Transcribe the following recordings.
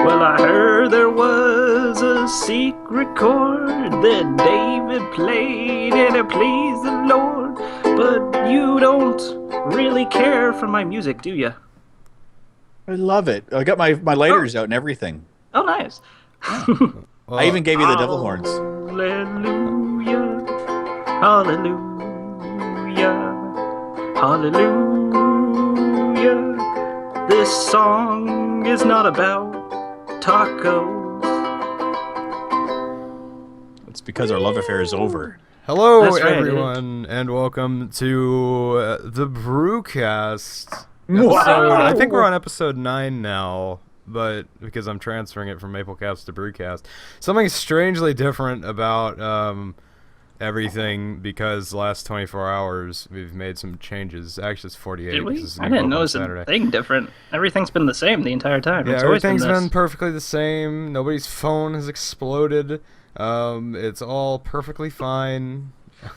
Well, I heard there was a secret chord that David played and it pleased the Lord. But you don't really care for my music, do you? I love it. I got my lighters out and everything. Oh, nice. Well, I even gave you the devil horns. Hallelujah, hallelujah, hallelujah. This song is not about tacos. It's because our love affair is over. hello, That's right, everyone, and welcome to the Brewcast. Wow. I think we're on episode 9 now, but because I'm transferring it from Maplecast to Brewcast. Something strangely different about everything because the last 24 hours we've made some changes. Actually, it's 48. Did we? This is I new didn't book on notice Saturday. a thing different. Everything's been the same the entire time. Yeah, It's always everything's been been this. perfectly the same. Nobody's phone has exploded. It's all perfectly fine.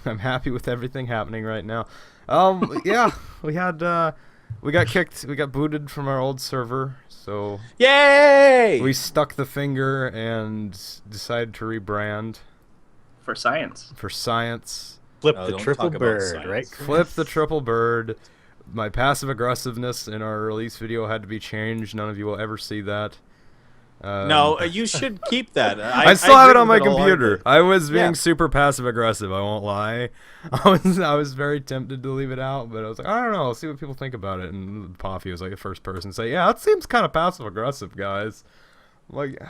I'm happy with everything happening right now. Yeah, we got kicked. We got booted from our old server, so Yay! we stuck the finger and decided to rebrand For science. for science. Flip No, the don't triple talk about bird, science. right? Flip the triple bird. My passive aggressiveness in our release video had to be changed. None of you will ever see that. No, you should keep that. I still have it on my agree with computer. I was being Yeah. super passive aggressive. I won't lie. I was very tempted to leave it out, but I was like, I don't know. I'll see what people think about it. And Poffy was like the first person to say, "Yeah, it seems kind of passive aggressive, guys." I'm like,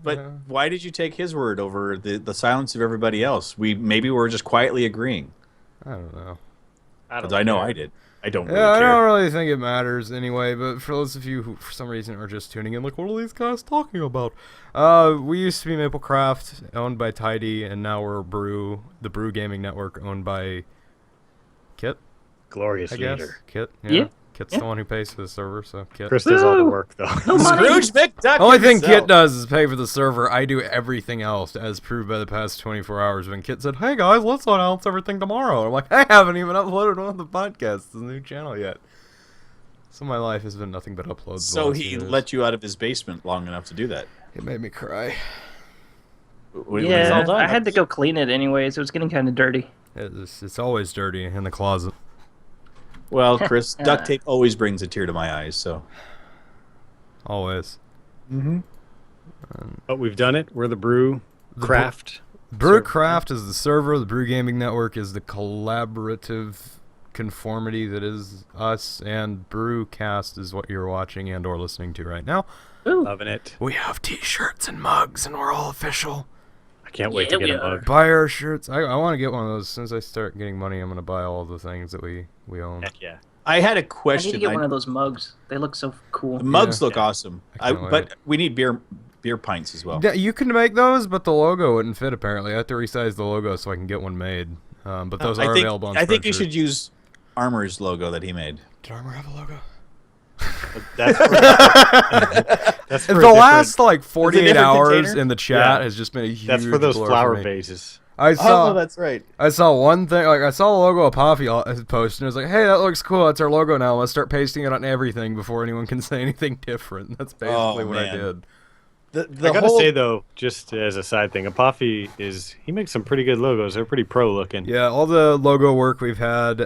But why did you take his word over the silence of everybody else? Maybe we're just quietly agreeing. I don't know. Because I know I did. I don't really Yeah, I care. don't really think it matters anyway, but for those of you who for some reason are just tuning in, like, what are these guys talking about? We used to be Maplecraft, owned by Tidy, and now we're the Brew Gaming Network, owned by Kit, Glorious I guess. leader. Kit, Yeah. Kit's Yeah. the one who pays for the server, so Kit. Chris does all the Woo! work, though. No money. Scrooge McDuck The only thing himself. Kit does is pay for the server. I do everything else, as proved by the past 24 hours when Kit said, "Hey guys, let's announce everything tomorrow." I'm like, I haven't even uploaded one of the podcasts to the new channel yet. So my life has been nothing but uploads. So he let you out of his basement long enough to do that. It made me cry. When it's all Yeah, done, I had to go clean it anyways. It was getting kind of dirty. It's always dirty in the closet. Well, Chris, duct tape always brings a tear to my eyes. So. Always. But we've done it. We're the Brew Craft. Brewcraft is the server. The Brew Gaming Network is the collaborative conformity that is us, and Brewcast is what you're watching and or listening to right now. Ooh. Loving it. We have t-shirts and mugs, and we're all official. I can't wait Yeah, to get we a are. mug. Buy our shirts. I want to get one of those. As soon as I start getting money, I'm going to buy all the things that we own. Heck yeah. I had a I need question. to get one of those mugs. They look so cool. The mugs Yeah. look awesome. I can't wait. But we need beer pints as well. Yeah, you can make those, but the logo wouldn't fit apparently. I have to resize the logo so I can get one made. But those are available on I think you Spreadshirt. should use Armor's logo that he made. Did Armor have a logo? That's for, that's for a The different- last like 48 different hours container? in the chat Yeah. has just been a huge That's for those blur flower me. vases. I saw that's right. I saw one thing, like I saw the logo of Poppy post, and I was like, "Hey, that looks cool. That's our logo now. Let's start pasting it on everything before anyone can say anything different." That's basically what I man. did. The I gotta whole, say though, just as a side thing, Apophie he makes some pretty good logos. They're pretty pro looking. Yeah, all the logo work we've had.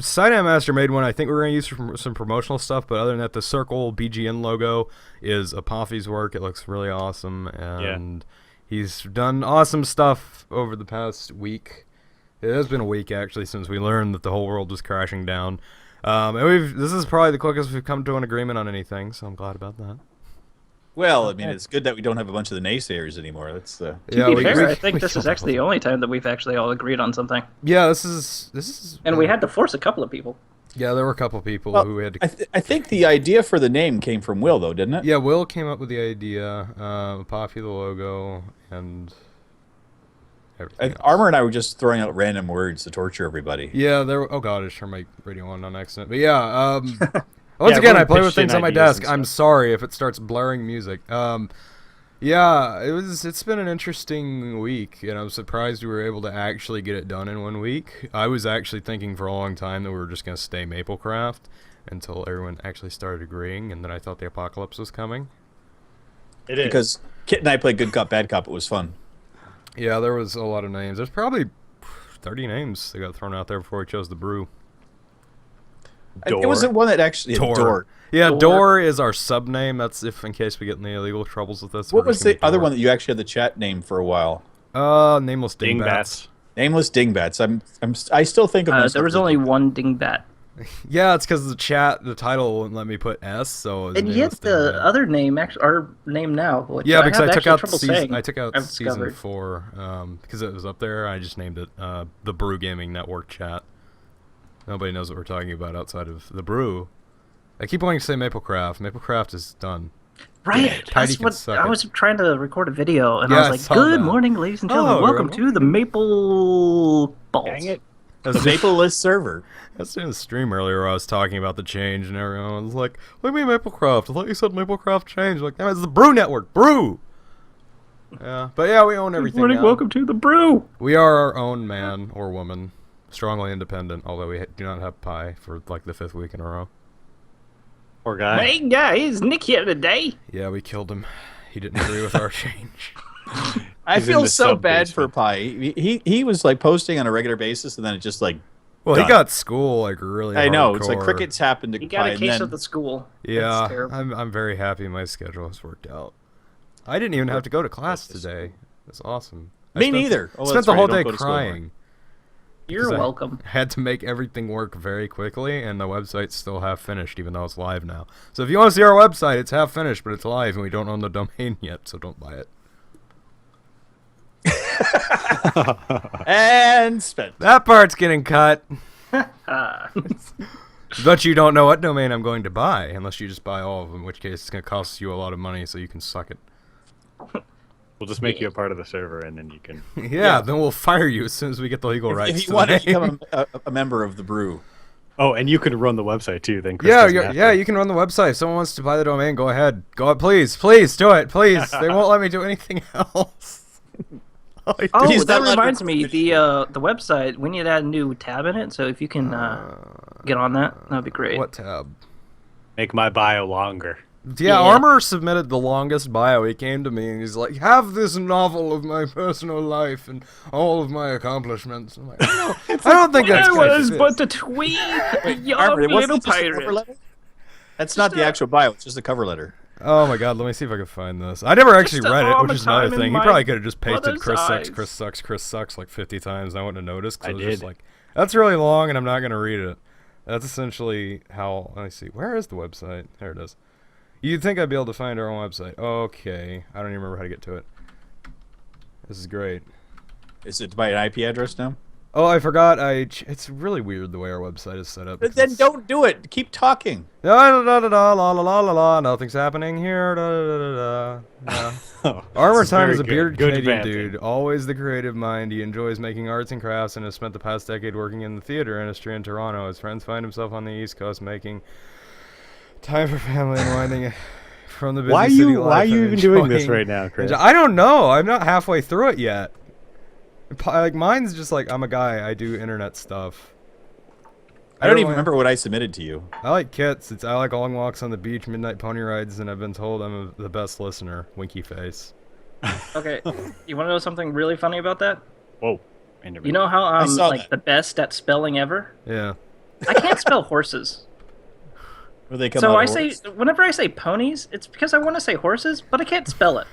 Sideam Master made one. I think we're gonna use for some promotional stuff, but other than that, the circle BGN logo is Apophie's work. It looks really awesome, and he's done awesome stuff over the past week. It has been a week actually since we learned that the whole world was crashing down. And this is probably the quickest we've come to an agreement on anything, so I'm glad about that. well, I mean, it's good that we don't have a bunch of the naysayers anymore. That's To be fair, I think this is killed actually the only time that we've actually all agreed on something. Yeah, this is. And we had to force a couple of people. Yeah, there were a couple people Well, who had to. I think the idea for the name came from Will, though, didn't it? Yeah, Will came up with the idea, Poppy the logo, and everything else. Armor and I were just throwing out random words to torture everybody. Yeah, there. Oh god, I just turned my radio on accident. But yeah, once Yeah, again, I everyone play with pitched in things on my ideas desk. and I'm stuff. sorry if it starts blaring music. Yeah, it's been an interesting week, and I'm surprised we were able to actually get it done in 1 week. I was actually thinking for a long time that we were just gonna stay Maplecraft until everyone actually started agreeing, and then I thought the apocalypse was coming. It is. Because Kit and I played Good Cop, Bad Cop. It was fun. Yeah, there was a lot of names. There's probably 30 names that got thrown out there before we chose the brew. Door. It wasn't one that actually... Door. Yeah, Door is our sub name. That's if in case we get in the illegal troubles with this. What was the other one that you actually had the chat name for a while? Nameless Dingbats. Nameless Dingbats. I still think of myself there was as only Dingbat. one dingbat. Yeah, it's because the title wouldn't let me put S, so. It was And yet Nameless the Dingbat. other name, our name now. Which Yeah, because I took out trouble season. saying, I took out I've season discovered. 4 because it was up there. I just named it the Brew Gaming Network chat. Nobody knows what we're talking about outside of the brew. I keep wanting to say Maplecraft. Maplecraft is done. Right, Tidy that's can what suck I it. was trying to record a video, and Yeah, I I was saw like, "Good that. morning, ladies and gentlemen. Oh, Welcome good to the Maple Balls." Dang it. I The was Maple List server. doing a stream earlier where I was talking about the change, and everyone was like, "What do you mean Maplecraft? I thought you said Maplecraft changed." Like, it's the Brew Network. Brew. Yeah, but yeah, we own Good everything morning, now. welcome to the brew. We are our own man or woman, strongly independent. Although we do not have pie for like the 5th week in a row. Poor guy. Hey guys, Nick here today. Yeah, we killed him. He didn't agree with our change. I He's in feel the so bad for sub-basement. Pi. He was like posting on a regular basis, and then it just like... Well, Done. he got school like really. I know, it's like hardcore. crickets happened to He got Pi, a and case then... of the school. Yeah, That's terrible. I'm very happy my schedule has worked out. I didn't even have to go to class today. That's awesome. I Me spent- neither. Oh, spent that's the right, whole you don't day go to school anymore. crying. You're because I welcome. had to make everything work very quickly, and the website's still half finished, even though it's live now. So if you want to see our website, it's half finished, but it's live, and we don't own the domain yet, so don't buy it. And spent. That part's getting cut. Ah. But you don't know what domain I'm going to buy, unless you just buy all of them, in which case it's going to cost you a lot of money, so you can suck it. We'll just make you a part of the server, and then you can. Yeah, then we'll fire you as soon as we get the legal rights. If to you want the to name. become a member of the brew. Oh, and you can run the website too. Then Chris Yeah, doesn't have to. you can run the website. If someone wants to buy the domain, go ahead. Please do it, please. They won't let me do anything else. Oh, He's that not allowed to reminds me. finish The website, we need to add a new tab in it. So if you can get on that'd be great. What tab? Make my bio longer. Yeah, Yeah. Armor submitted the longest bio. He came to me and he's like, "Have this novel of my personal life and all of my accomplishments." I'm like, "No, I don't think that's I gonna was fit." but a tweet, a young Armory, wasn't little it just the cover pirate. letter? That's not the actual bio. It's just the cover letter. Oh my god, let me see if I can find this. I never actually Just read it, all which the is another time in thing. He my probably could have just pasted mother's Chris sucks, eyes. Chris sucks, Chris sucks like 50 times. And I wouldn't have noticed. 'Cause I was just did. like, that's really long and I'm not going to read it. That's essentially how, let me see. Where is the website? There it is. You'd think I'd be able to find our own website. Okay. I don't even remember how to get to it. This is great. Is it by an IP address now? Oh, I forgot. It's really weird the way our website is set up. But then don't do it. Keep talking. Da da da da da la la la la la. Nothing's happening here. Da da da da da. Oh, Armor this Time very is a good. bearded Good Canadian vamping. dude, always the creative mind. He enjoys making arts and crafts and has spent the past decade working in the theater industry in Toronto. His friends find himself on the East Coast making time for family and winding from the busy Why city you? life Why are you and even doing this enjoying- right now, Chris? I don't know. I'm not halfway through it yet. Like mine's just like I'm a guy. I do internet stuff. I don't even really- remember what I submitted to you. I like kits. I like long walks on the beach, midnight pony rides, and I've been told I'm the best listener. Winky face. Okay, you want to know something really funny about that? Whoa. You know how I'm saw like that. the best at spelling ever? Yeah. I can't spell horses. Where they come So out I of say, horse? whenever I say ponies, it's because I want to say horses, but I can't spell it.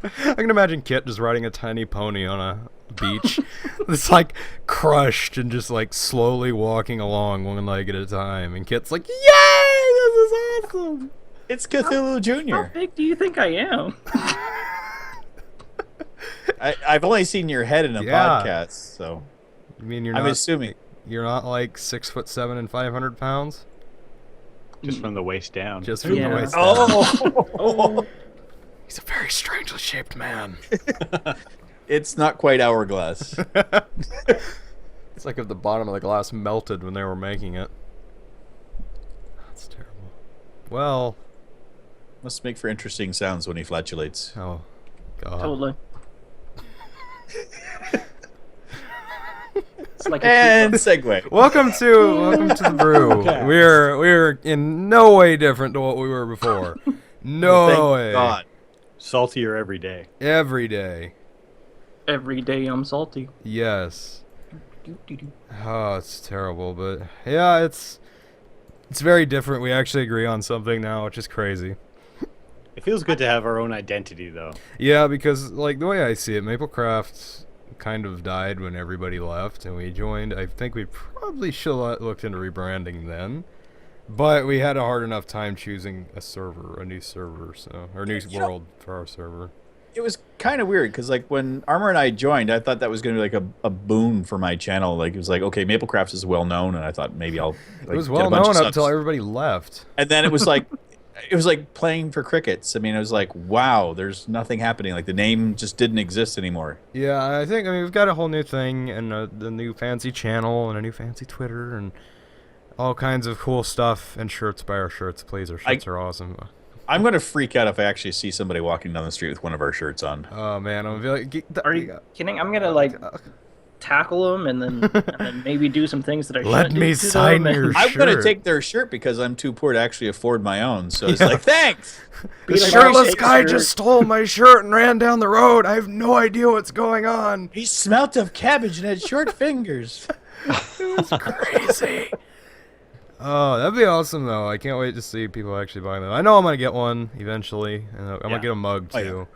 I can imagine Kit just riding a tiny pony on a beach. It's like crushed and just like slowly walking along one leg at a time. And Kit's like, "Yay! This is awesome!" It's Cthulhu How Jr. big do you think I am? I've only seen your head in a Yeah. podcast, so I mean, you're I'm not assuming. you're not like 6'7" and 500 pounds. Just from the waist down. Just from Yeah. the waist down. Oh, He's a very strangely shaped man. it's not quite hourglass. It's like if the bottom of the glass melted when they were making it. That's terrible. Well, Must make for interesting sounds when he flatulates. oh god. Totally. It's like a And segue. Welcome to the brew. We're in no way different to what we were before. No Thank way. God. saltier every day. Every day. Every day I'm salty. Yes. Oh, it's terrible, but yeah, it's very different. We actually agree on something now, which is crazy. It feels good to have our own identity, though. Yeah, because like the way I see it, Maplecraft kind of died when everybody left and we joined. I think we probably should have looked into rebranding then, but we had a hard enough time choosing a new server, or new world for our server. It was kind of weird because like when Armor and I joined, I thought that was going to be like a boon for my channel. Like it was like, okay, Maplecraft is well known, and I thought maybe I'll. Like, It was get a well bunch of known up subs. until everybody left. And then it was like, it was like playing for crickets. I mean, it was like, wow, there's nothing happening. Like the name just didn't exist anymore. Yeah, I mean we've got a whole new thing and the new fancy channel and a new fancy Twitter and all kinds of cool stuff and shirts. Buy our shirts, please. Our shirts are awesome. I'm going to freak out if I actually see somebody walking down the street with one of our shirts on. Oh man, I'm gonna be like, Are you kidding? I'm gonna like tackle them and then maybe do some things that I Let shouldn't me do to sign them your and I'm going to shirt. take their shirt because I'm too poor to actually afford my own. So it's Yeah. like, thanks. The like, shirtless "Shake guy shirt." just stole my shirt and ran down the road. I have no idea what's going on. He smelt of cabbage and had short fingers. It was crazy. Oh, that'd be awesome though. I can't wait to see people actually buying them. I know I'm gonna get one eventually, and I'm gonna get a mug Oh, yeah. too.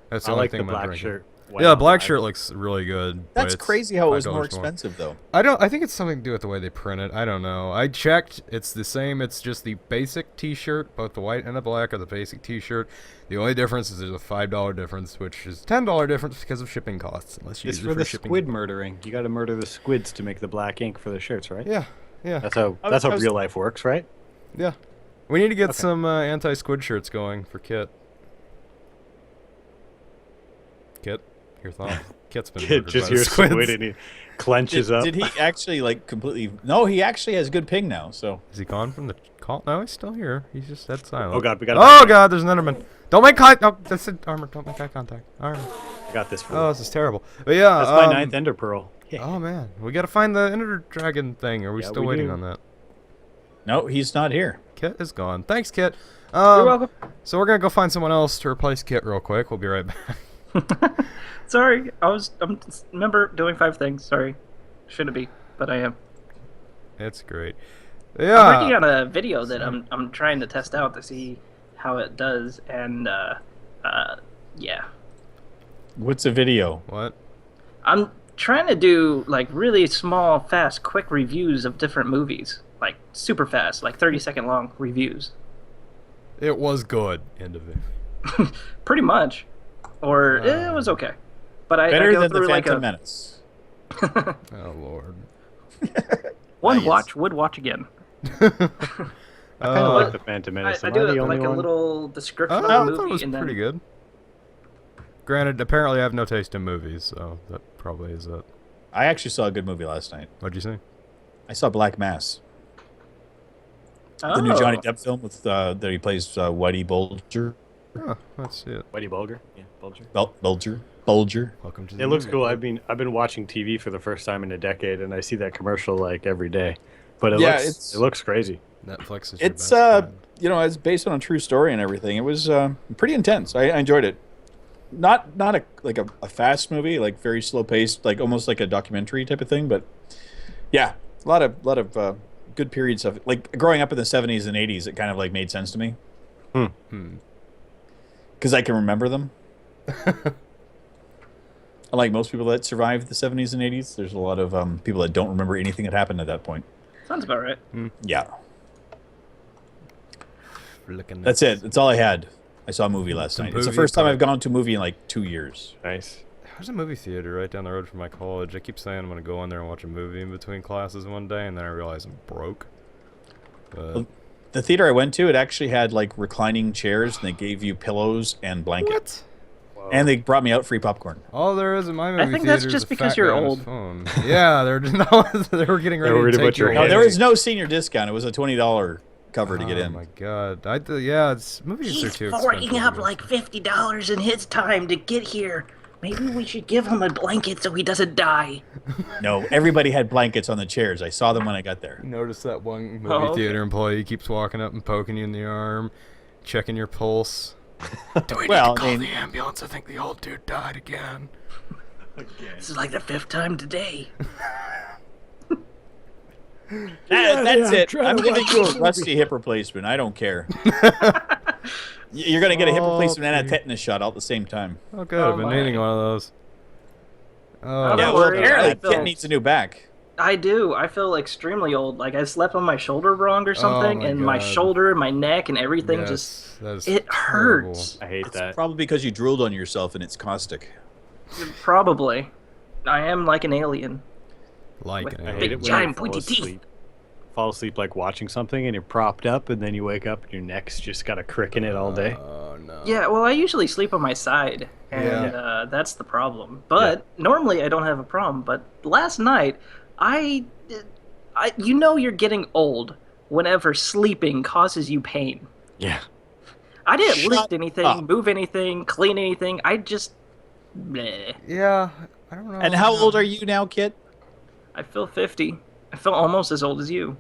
That's the I only like thing the I'm gonna black drink. shirt. Yeah, the black shirt looks really good. but That's it's crazy how it was $5 more expensive, though. I think it's something to do with the way they print it. I don't know. I checked. It's the same. It's just the basic T-shirt. Both the white and the black are the basic T-shirt. The only difference is there's a $5 difference, which is $10 difference because of shipping costs. Unless you It's use it for the shipping. squid murdering. You got to murder the squids to make the black ink for the shirts, right? Yeah, yeah, That's how I was- real life works, right? yeah. We need to get some anti-squid shirts going for Kit. Kit, your thought? Kit's been Kid murdered just by the hears squids. squid and he clenches up. Did he actually like completely? No, he actually has good ping now. So Is he gone from the call? No, he's still here. He's just dead silent. Oh god, we got. Oh god, there's an Enderman. Don't make contact. No, that's it. Armor. Don't make eye contact. Armor. I got this. For Oh, you. this is terrible. But yeah, That's my ninth Ender Pearl. Yeah. Oh man, we gotta find the Ender Dragon thing. Are we Yeah, still we waiting do. on that? no, he's not here. Kit is gone. Thanks, Kit. You're welcome. So we're gonna go find someone else to replace Kit real quick. We'll be right back. Sorry, I'm remember doing 5 things. Sorry, shouldn't be, but I am. It's great. I'm working Yeah. on a video that I'm trying to test out to see how it does, and yeah, What's a video? What? I'm trying to do like really small, fast, quick reviews of different movies, like super fast, like 30-second long reviews. It was good. End of it. Pretty much, or it was okay, but I Better go than the through like Phantom a Menace. Oh lord. one Nice. watch would watch again. I kind of like But the Phantom I, Menace. I Am do the only like a one? little description I of thought the it movie, was and then pretty good. Granted, apparently I have no taste in movies, so that probably is it. I actually saw a good movie last night. What'd you say? I saw Black Mass, the new Johnny Depp film with that he plays Whitey Bulger. Oh, let's see it. Whitey Bulger. Yeah, Bulger. Bulger. Welcome to the It looks movie. cool. I've been watching TV for the first time in a decade, and I see that commercial like every day. But Yeah, it looks crazy. Netflix is your It's best friend. you know, it's based on a true story and everything. It was pretty intense. I enjoyed it. Not a fast movie, like very slow paced, like almost like a documentary type of thing. But yeah, a lot of good periods of like growing up in the 70s and 80s. It kind of like made sense to me because I can remember them. Unlike most people that survived the 70s and 80s, there's a lot of people that don't remember anything that happened at that point. sounds about right. Yeah, Looking that's it. That's all I had. I saw a movie last Some night. It's the movie first time part. I've gone to a movie in like 2 years. Nice. There's a movie theater right down the road from my college. I keep saying I'm gonna go in there and watch a movie in between classes one day, and then I realize I'm broke. But The theater I went to, it actually had like reclining chairs, and they gave you pillows and blankets, and they brought me out free popcorn. all there is in my movie think theater that's is just a because fat you're guy on his old. phone. Yeah, they were getting ready worried to about take your your No, head. there away. was no senior discount. It was a $20 cover to get Oh in. my god! Yeah, it's movies are He's too forking expensive. up like $50 in his time to get here. Maybe we should give him a blanket so he doesn't die. No, everybody had blankets on the chairs. I saw them when I got there. You notice that one movie Oh, okay. theater employee keeps walking up and poking you in the arm, checking your pulse. Do we Well, need to call I mean- the ambulance? I think the old dude died again. This is like the 5th time today. That's it. I'm giving you a rusty hip replacement. I don't care. You're going to get a hip Oh, replacement and a please. tetanus shot all at the same time. Oh, good. Oh, I've been my. needing one of those. Oh, Don't Yeah, well, worry, apparently I feel- Kit needs a new back. I do. I feel extremely old. Like I slept on my shoulder wrong or something, my and my God. shoulder, my neck, and everything just that is it terrible. hurts. I hate It's that. probably because you drooled on yourself and it's caustic. Probably. I am like an alien. Like With an I big hate alien. it when giant you fall pointy teeth. asleep. Fall asleep like watching something and you're propped up and then you wake up and your neck's just got a crick in it all day. Oh no. Yeah, well, I usually sleep on my side, and that's the problem. But normally I don't have a problem. But last night, you know, you're getting old whenever sleeping causes you pain. Yeah. I didn't Shut lift anything, up. move anything, clean anything. I just, bleh. Yeah. I don't know. And how old are you now, Kit? I feel 50. I feel almost as old as you.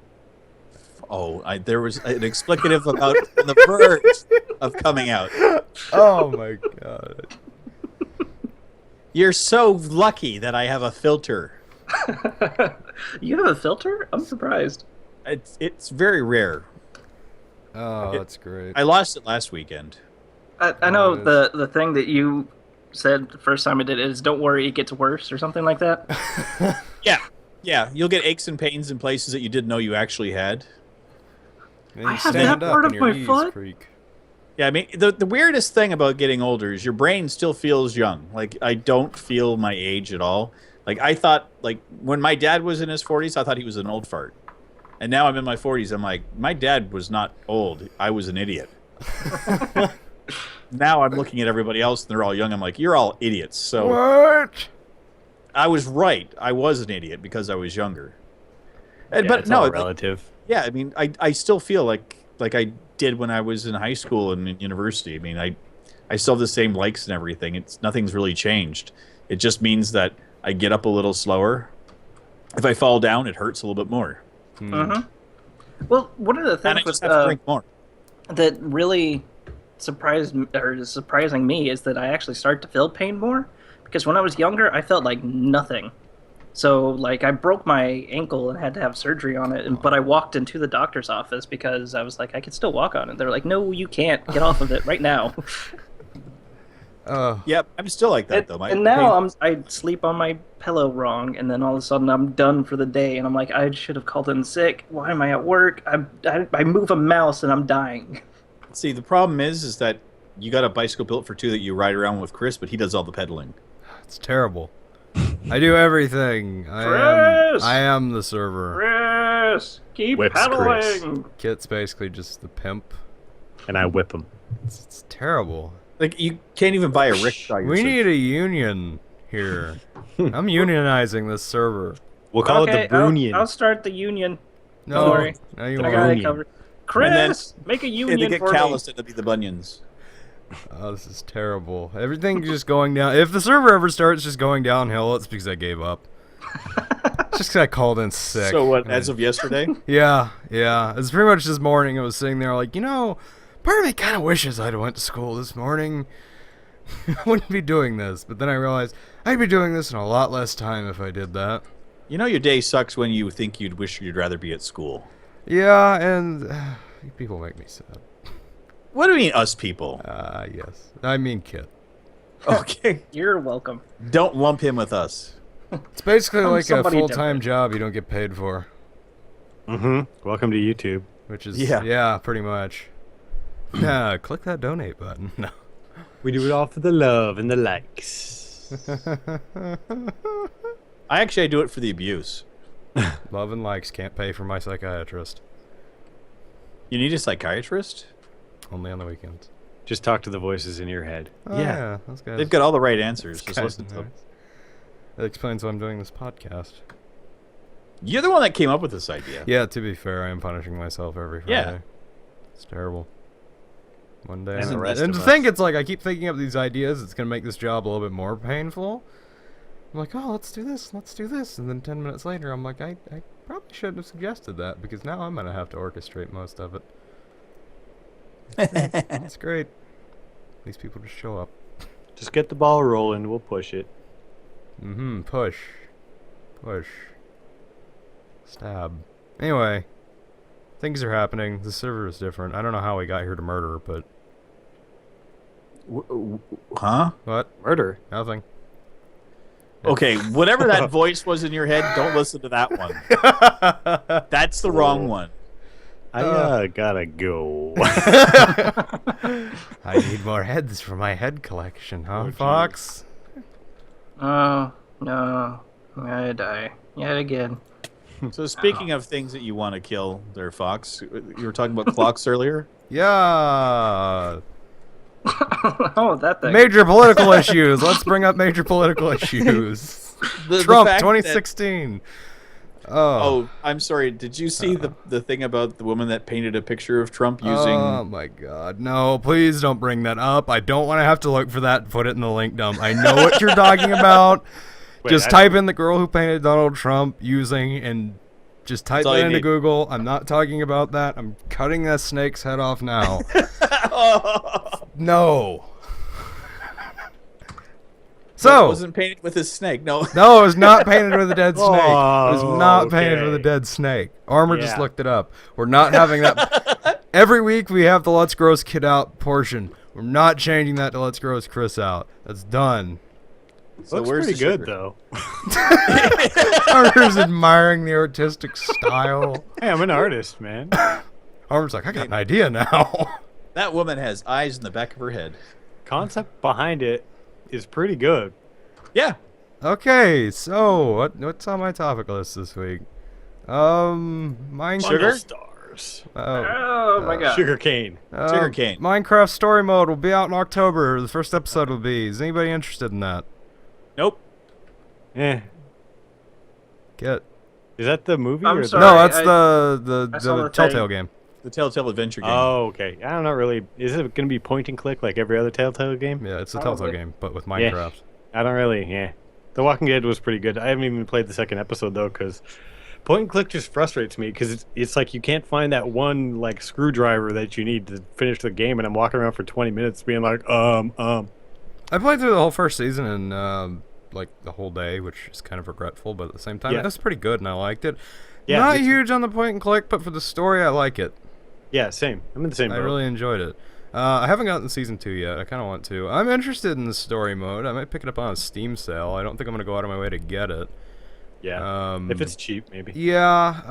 Oh, there was an explicative about on the verge of coming out. Oh my god. You're so lucky that I have a filter. You have a filter? I'm surprised. It's very rare. Oh, that's great. I lost it last weekend. I know it the thing that you said the first time I did it is don't worry, it gets worse or something like that. Yeah, you'll get aches and pains in places that you didn't know you actually had. And I you have stand that up part and of your my knees foot. creak. Yeah, I mean, the weirdest thing about getting older is your brain still feels young. Like, I don't feel my age at all. Like, I thought, like, when my dad was in his 40s, I thought he was an old fart. And now I'm in my 40s, I'm like, my dad was not old. I was an idiot. Now I'm looking at everybody else, and they're all young. I'm like, you're all idiots. So What? I was right. I was an idiot because I was younger. And, Yeah, but it's no, all like, relative. yeah, I mean, I still feel like I did when I was in high school and in university. I mean, I still have the same likes and everything. Nothing's really changed. It just means that I get up a little slower. If I fall down, it hurts a little bit more. Well, one of the And I things just have to drink more. that really is surprising me is that I actually start to feel pain more because when I was younger, I felt like nothing. So, like, I broke my ankle and had to have surgery on it, but I walked into the doctor's office because I was like, I could still walk on it. They're like, no, you can't. Get off of it right now. Yep, I'm still like that, though. And now I sleep on my pillow wrong, and then all of a sudden I'm done for the day, and I'm like, I should have called in sick. Why am I at work? I move a mouse and I'm dying. See, the problem is that you got a bicycle built for two that you ride around with Chris, but he does all the pedaling. It's terrible. I do everything. Chris! I am the server. Chris, keep Whips pedaling. Kit's basically just the pimp. And I whip them. It's terrible. Like, you can't even buy a rickshaw. We need a union here. I'm unionizing this server. We'll call Okay, it the Brunion. I'll start the union. No, Don't worry. no, you I won't. got it Union. covered. And then- Chris, make a And union they get for calloused, it'll be the bunions. Oh, this is terrible. Everything's just going down. If the server ever starts just going downhill, it's because I gave up. It's just because I called in sick. So what? And As of yesterday? yeah. It's pretty much this morning. I was sitting there like, part of me kind of wishes I'd went to school this morning. I wouldn't be doing this, but then I realized I'd be doing this in a lot less time if I did that. You know, your day sucks when you think you'd wish you'd rather be at school. Yeah, and people make me sad. What do you mean, us people? Yes. I mean, Kit. Okay. You're welcome. Don't lump him with us. It's basically I'm like a somebody full-time different. job you don't get paid for, Welcome to YouTube. which is Yeah. pretty much. Click that donate button. No. We do it all for the love and the likes. I do it for the abuse. Love and likes can't pay for my psychiatrist. You need a psychiatrist? Only on the weekends. Just talk to the voices in your head. Oh, yeah, those guys. They've got all the right answers. those Just guys listen are to them. nice. That explains why I'm doing this podcast. You're the one that came up with this idea. Yeah, to be fair, I am punishing myself every Friday. Yeah. It's terrible. One day. And the rest and of to think us. it's like I keep thinking up these ideas, it's going to make this job a little bit more painful. I'm like, oh, let's do this. And then 10 minutes later, I'm like, I probably shouldn't have suggested that because now I'm going to have to orchestrate most of it. That's great. These people just show up. Just get the ball rolling. We'll push it. Push. Push. Stab. Anyway, things are happening. The server is different. I don't know how we got here to murder, but... Huh? What? Murder? Nothing. Okay, whatever that voice was in your head, don't listen to that one. That's the wrong one. I gotta go. I need more heads for my head collection, huh, Fox? Oh, no. I'm gonna die. Yet again. So speaking of things that you want to kill there, Fox, you were talking about clocks earlier? Yeah. Oh, that thing. Major political issues. Let's bring up major political issues. Trump, 2016. Oh, I'm sorry. Did you see the thing about the woman that painted a picture of Trump using... Oh, my God. No, please don't bring that up. I don't want to have to look for that and put it in the link dump. I know what you're talking about. Just type in the girl who painted Donald Trump using and just type that into Google. I'm not talking about that. I'm cutting that snake's head off now. No. So it wasn't painted with a snake. No. No, it was not painted with a dead snake. Oh, it was not painted with a dead snake. Armor just looked it up. We're not having that. Every week we have the Let's Gross Kid Out portion. We're not changing that to Let's Gross Chris Out. That's done. So looks where's pretty the good sugar? though. Armor's admiring the artistic style. Hey, I'm an artist, man. Armor's like, I got an idea now. That woman has eyes in the back of her head. Concept behind it is pretty good. Yeah. Okay, so what's on my topic list this week? Mine Sugar? Stars. Oh, my God. Sugar cane. Sugarcane. Minecraft Story Mode will be out in October. The first episode will be. Is anybody interested in that? Nope. Eh. Get. Is that the movie? I'm or sorry. No, that's I the saw the Telltale thing. game. The Telltale Adventure game. Oh, okay. I'm not really. Is it going to be point and click like every other Telltale game? Yeah, it's a Probably. Telltale game, but with Minecraft. I don't really. Yeah. The Walking Dead was pretty good. I haven't even played the second episode though, because point and click just frustrates me because it's like you can't find that one like screwdriver that you need to finish the game, and I'm walking around for 20 minutes being like, I played through the whole first season in like the whole day, which is kind of regretful, but at the same time, it was pretty good and I liked it. Yeah, Not me too. huge on the point and click, but for the story, I like it. Yeah, same. I'm in the same I boat. really enjoyed it. I haven't gotten season 2 yet. I kind of want to. I'm interested in the story mode. I might pick it up on a Steam sale. I don't think I'm going to go out of my way to get it. Yeah. If it's cheap, maybe. Yeah.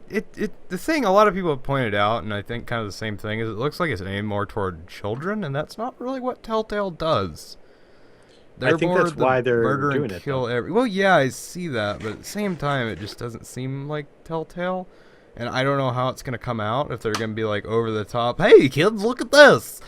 The thing a lot of people have pointed out, and I think kind of the same thing, is it looks like it's aimed more toward children, and that's not really what Telltale does. I think more that's the why they're murder doing and it, kill though. well, yeah, I see that, but at the same time, it just doesn't seem like Telltale. And I don't know how it's going to come out, if they're going to be like over the top, hey kids, look at this,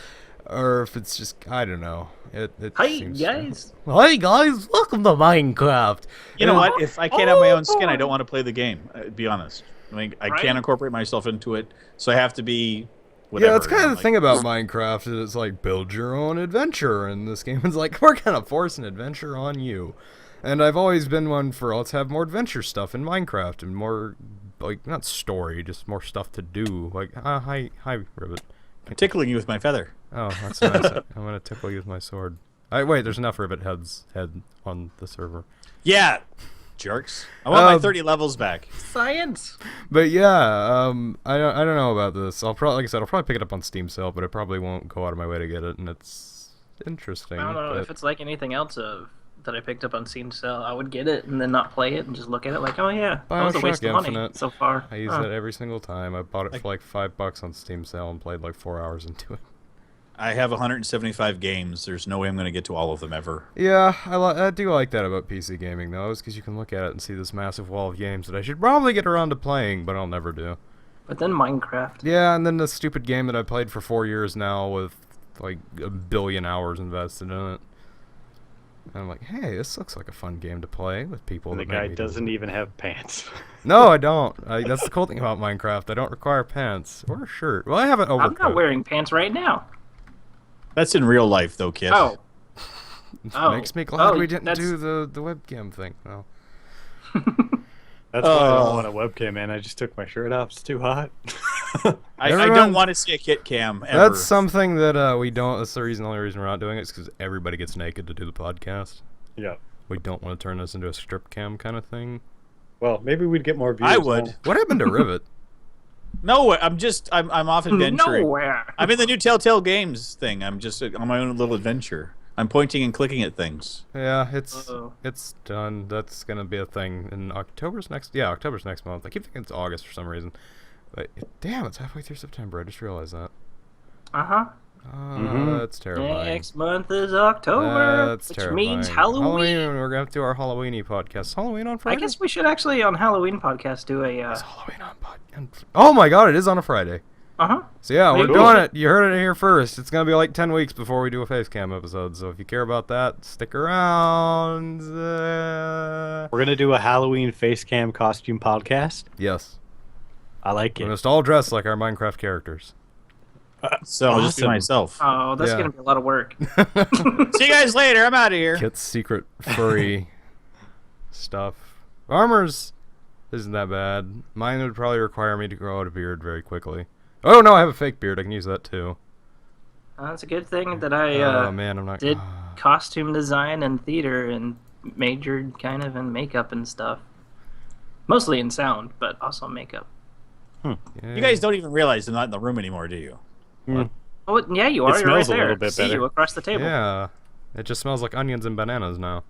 or if it's just, I don't know. It Hey, seems guys. Hey guys, welcome to Minecraft. You know what? If I can't have my own skin, I don't want to play the game. To be honest. I mean, I Right? can't incorporate myself into it, so I have to be whatever. Yeah, that's kind of the like, thing about Minecraft, is it's like, build your own adventure, and this game is like, we're going to force an adventure on you. And I've always been one for, let's have more adventure stuff in Minecraft, and more, like, not story, just more stuff to do. Like, hi, Ribbit. I'm tickling you with my feather. Oh, that's nice. I'm going to tickle you with my sword. Wait, there's enough Ribbit head on the server. Yeah, jerks. I want my 30 levels back. Science. But yeah, I don't know about this. Like I said, I'll probably pick it up on Steam sale, but I probably won't go out of my way to get it, and it's interesting. I don't know but- if it's like anything else that I picked up on Steam sale. I would get it and then not play it and just look at it like, oh yeah, that was a waste of money Infinite. so far. I use it every single time. I bought it for like $5 on Steam sale and played like 4 hours into it. I have 175 games. There's no way I'm going to get to all of them ever. Yeah, I do like that about PC gaming though, is because you can look at it and see this massive wall of games that I should probably get around to playing, but I'll never do. But then Minecraft. Yeah, and then the stupid game that I played for 4 years now with like 1 billion hours invested in it. And I'm like, hey, this looks like a fun game to play with people. And the that guy maybe doesn't even have pants. No, I don't. That's the cool thing about Minecraft. I don't require pants or a shirt. Well, I have an overcoat. I'm not wearing pants right now. That's in real life, though, kid. Oh. Oh. Makes me glad Oh, we didn't that's- do the webcam thing. Oh. That's why I don't want a webcam, man. I just took my shirt off. It's too hot. I Everyone- don't want to see a kit cam ever. That's something that we don't. That's the only reason we're not doing it is because everybody gets naked to do the podcast. Yeah. We don't want to turn this into a strip cam kind of thing. Well, maybe we'd get more views. I would. What happened to Rivet? No, I'm off adventuring. Nowhere. I'm in the new Telltale Games thing. I'm just on my own little adventure. I'm pointing and clicking at things. Yeah, Uh-oh. it's done. That's gonna be a thing in October's next. Yeah, October's next month. I keep thinking it's August for some reason. But damn, it's halfway through September. I just realized that. Uh-huh. That's terrifying. Next month is October, That's which terrifying. means Halloween. We're gonna have to do our Halloweeny podcast. Halloween on I Friday. guess we should actually on Halloween podcast do a. It's Halloween on podcast. Oh my god, it is on a Friday. Uh-huh. So yeah, we're Maybe. doing it. You heard it here first. It's gonna be like 10 weeks before we do a face cam episode. So if you care about that, stick around. We're gonna do a Halloween face cam costume podcast. Yes, I like we're it. just all dressed like our Minecraft characters. So I'll just be Awesome. myself. Oh, that's Yeah. gonna be a lot of work. See you guys later. I'm out of here. Kit's secret furry stuff. Armor's isn't that bad. Mine would probably require me to grow out a beard very quickly. Oh no, I have a fake beard. I can use that too. That's a good thing that I Oh man, I'm not. did costume design and theater and majored kind of in makeup and stuff. Mostly in sound, but also makeup. Yeah. You guys don't even realize I'm not in the room anymore, do you? Oh, yeah, you are. It You're right smells a there. little bit See better. you across the table. Yeah, it just smells like onions and bananas now.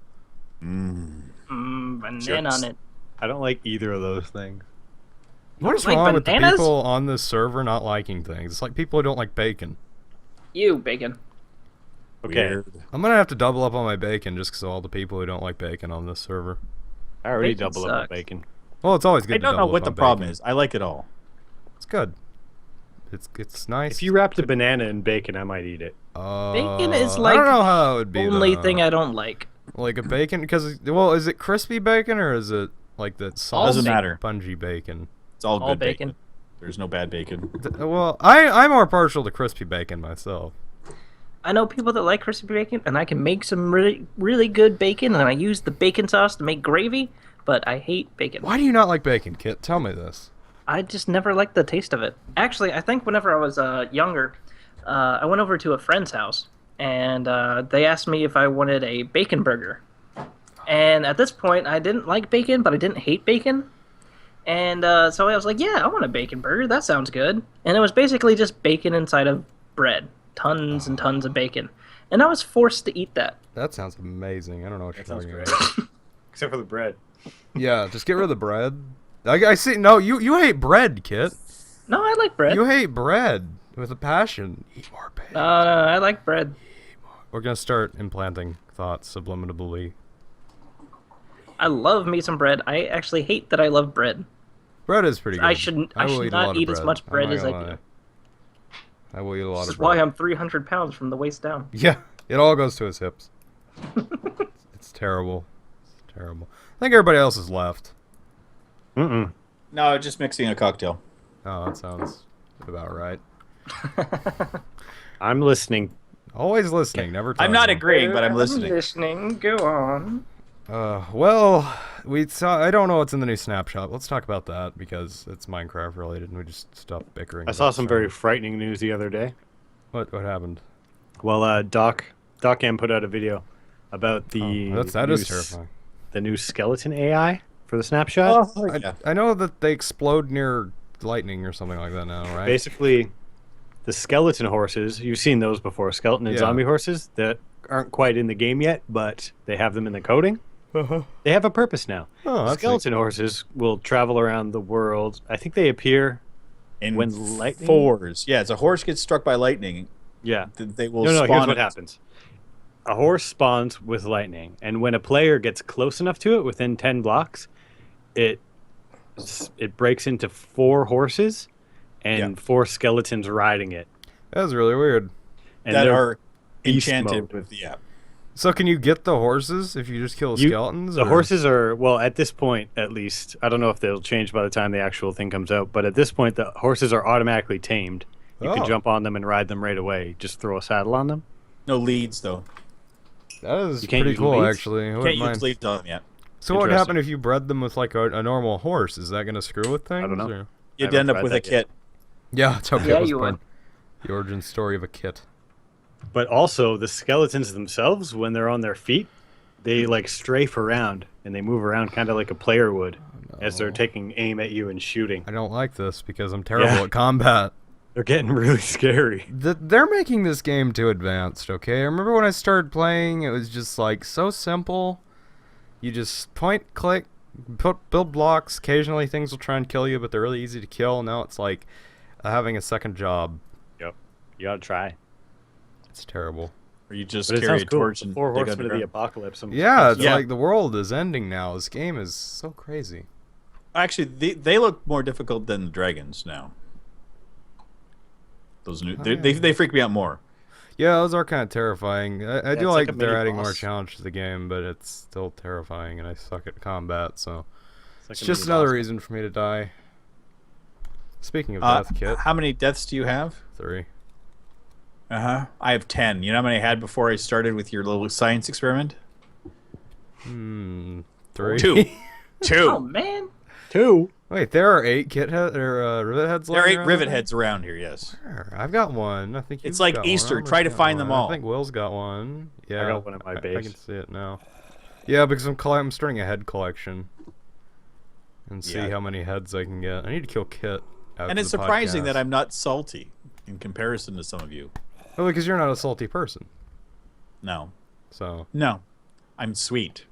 Banana Chips. on it. I don't like either of those things. What is like wrong with the bananas? people on this server not liking things? It's like people who don't like bacon. You, bacon. Okay. Weird. I'm gonna have to double up on my bacon just because of all the people who don't like bacon on this server. I already Bacon double up on sucks. bacon. Well, it's always good. I to don't know double what up the on problem bacon. is. I like it all. It's good. It's nice. If you wrapped a banana in bacon, I might eat it. Bacon is I like don't know how it would be. Only though. thing I don't like. like a bacon because is it crispy bacon or is it like that soft Doesn't matter. spongy bacon? It's all, All good bacon. There's no bad bacon. Well, I'm more partial to crispy bacon myself. I know people that like crispy bacon, and I can make some really, really good bacon, and I use the bacon sauce to make gravy, but I hate bacon. Why do you not like bacon, Kit? Tell me this. I just never liked the taste of it. Actually, I think whenever I was younger, I went over to a friend's house, and they asked me if I wanted a bacon burger. And at this point, I didn't like bacon, but I didn't hate bacon. And so I was like, yeah, I want a bacon burger. That sounds good. And it was basically just bacon inside of bread. Tons and tons of bacon. And I was forced to eat that. That sounds amazing. I don't know what you're sounds talking great. about. Except for the bread. Yeah, just get rid of the bread. I see. No, you hate bread, Kit. No, I like bread. You hate bread with a passion. Eat more bacon. No, I like bread. We're gonna start implanting thoughts subliminally. I love me some bread. I actually hate that I love bread. Bread is pretty good. I should will not a lot of eat as much I'm bread not as I gonna do. lie. I will eat a lot This of is bread. why I'm 300 pounds from the waist down. Yeah, it all goes to his hips. It's terrible. It's terrible. I think everybody else is left. Mm-mm. No, just mixing a cocktail. Oh, that sounds about right. I'm listening. Always listening, never talking. I'm not agreeing, but I'm listening. listening. Go on. Well, we saw. I don't know what's in the new snapshot. Let's talk about that because it's Minecraft related, and we just stopped bickering. I saw about some stuff. very frightening news the other day. What happened? Well, Doc M put out a video about the That new is terrifying. the new skeleton AI for the snapshot. Oh, yeah. I know that they explode near lightning or something like that now, right? Basically, the skeleton horses, you've seen those before, skeleton and Yeah. zombie horses that aren't quite in the game yet, but they have them in the coding. Uh-huh. They have a purpose now. Oh, The that's skeleton horses will travel around the world. I think they appear In when lightning. fours. Yeah, as a horse gets struck by lightning, Yeah. they will No, spawn. here's what it. happens. A horse spawns with lightning, and when a player gets close enough to it, within 10 blocks, it breaks into 4 horses and Yeah. 4 skeletons riding it. That was really weird. And that they're are beast enchanted mode. with the app. So can you get the horses if you just kill skeletons? The or- horses are, well, at this point, at least, I don't know if they'll change by the time the actual thing comes out, but at this point, the horses are automatically tamed. You can Oh. jump on them and ride them right away. Just throw a saddle on them. No leads though. That is You can't pretty use cool, leads? actually. I Can't wouldn't use mind. leads on them yet. So what would Interesting. happen if you bred them with like a normal horse? Is that going to screw with things? don't know. or- You'd haven't end up tried with a that yet. kit. Yeah, that's how Kit Yeah, was you born. would. The origin story of a Kit. But also the skeletons themselves, when they're on their feet, they like strafe around and they move around kind of like a player would as they're taking aim at you and shooting. I don't like this because I'm terrible Yeah. at combat. They're getting really scary. They're making this game too advanced, okay? I remember when I started playing, it was just like so simple. You just point, click, build blocks. Occasionally things will try and kill you, but they're really easy to kill. Now it's like having a second job. Yep. You gotta try. It's terrible. Or you just But it carry a sounds cool. torch The and Four dig Horsemen of the underground. Apocalypse. Yeah, it's Yeah. like the world is ending now. This game is so crazy. Actually, they look more difficult than the dragons now. Those new, they freak me out more. Yeah, those are kind of terrifying. I it's do like like a they're mini adding more boss. challenge to the game, but it's still terrifying, and I suck at combat, so like it's a just mini another boss. reason for me to die. Speaking of Uh, death, Kit, how many deaths do you have? 3. I have 10. You know how many I had before I started with your little science experiment? 3. 2. Oh 2. man. 2. Wait, there are 8 Kit head or rivet heads. There are lying 8 around rivet there? heads around here. Yes. Sure, I've got one. I think It's you've like got Easter. One. Try to Armor's got find them one. all. I think Will's got one. Yeah, got one at my I base. can see it now. Yeah, because I'm starting a head collection and see Yeah. how many heads I can get. I need to kill Kit. After And it's the surprising podcast. that I'm not salty in comparison to some of you. Well, because you're not a salty person. No. So, No. I'm sweet.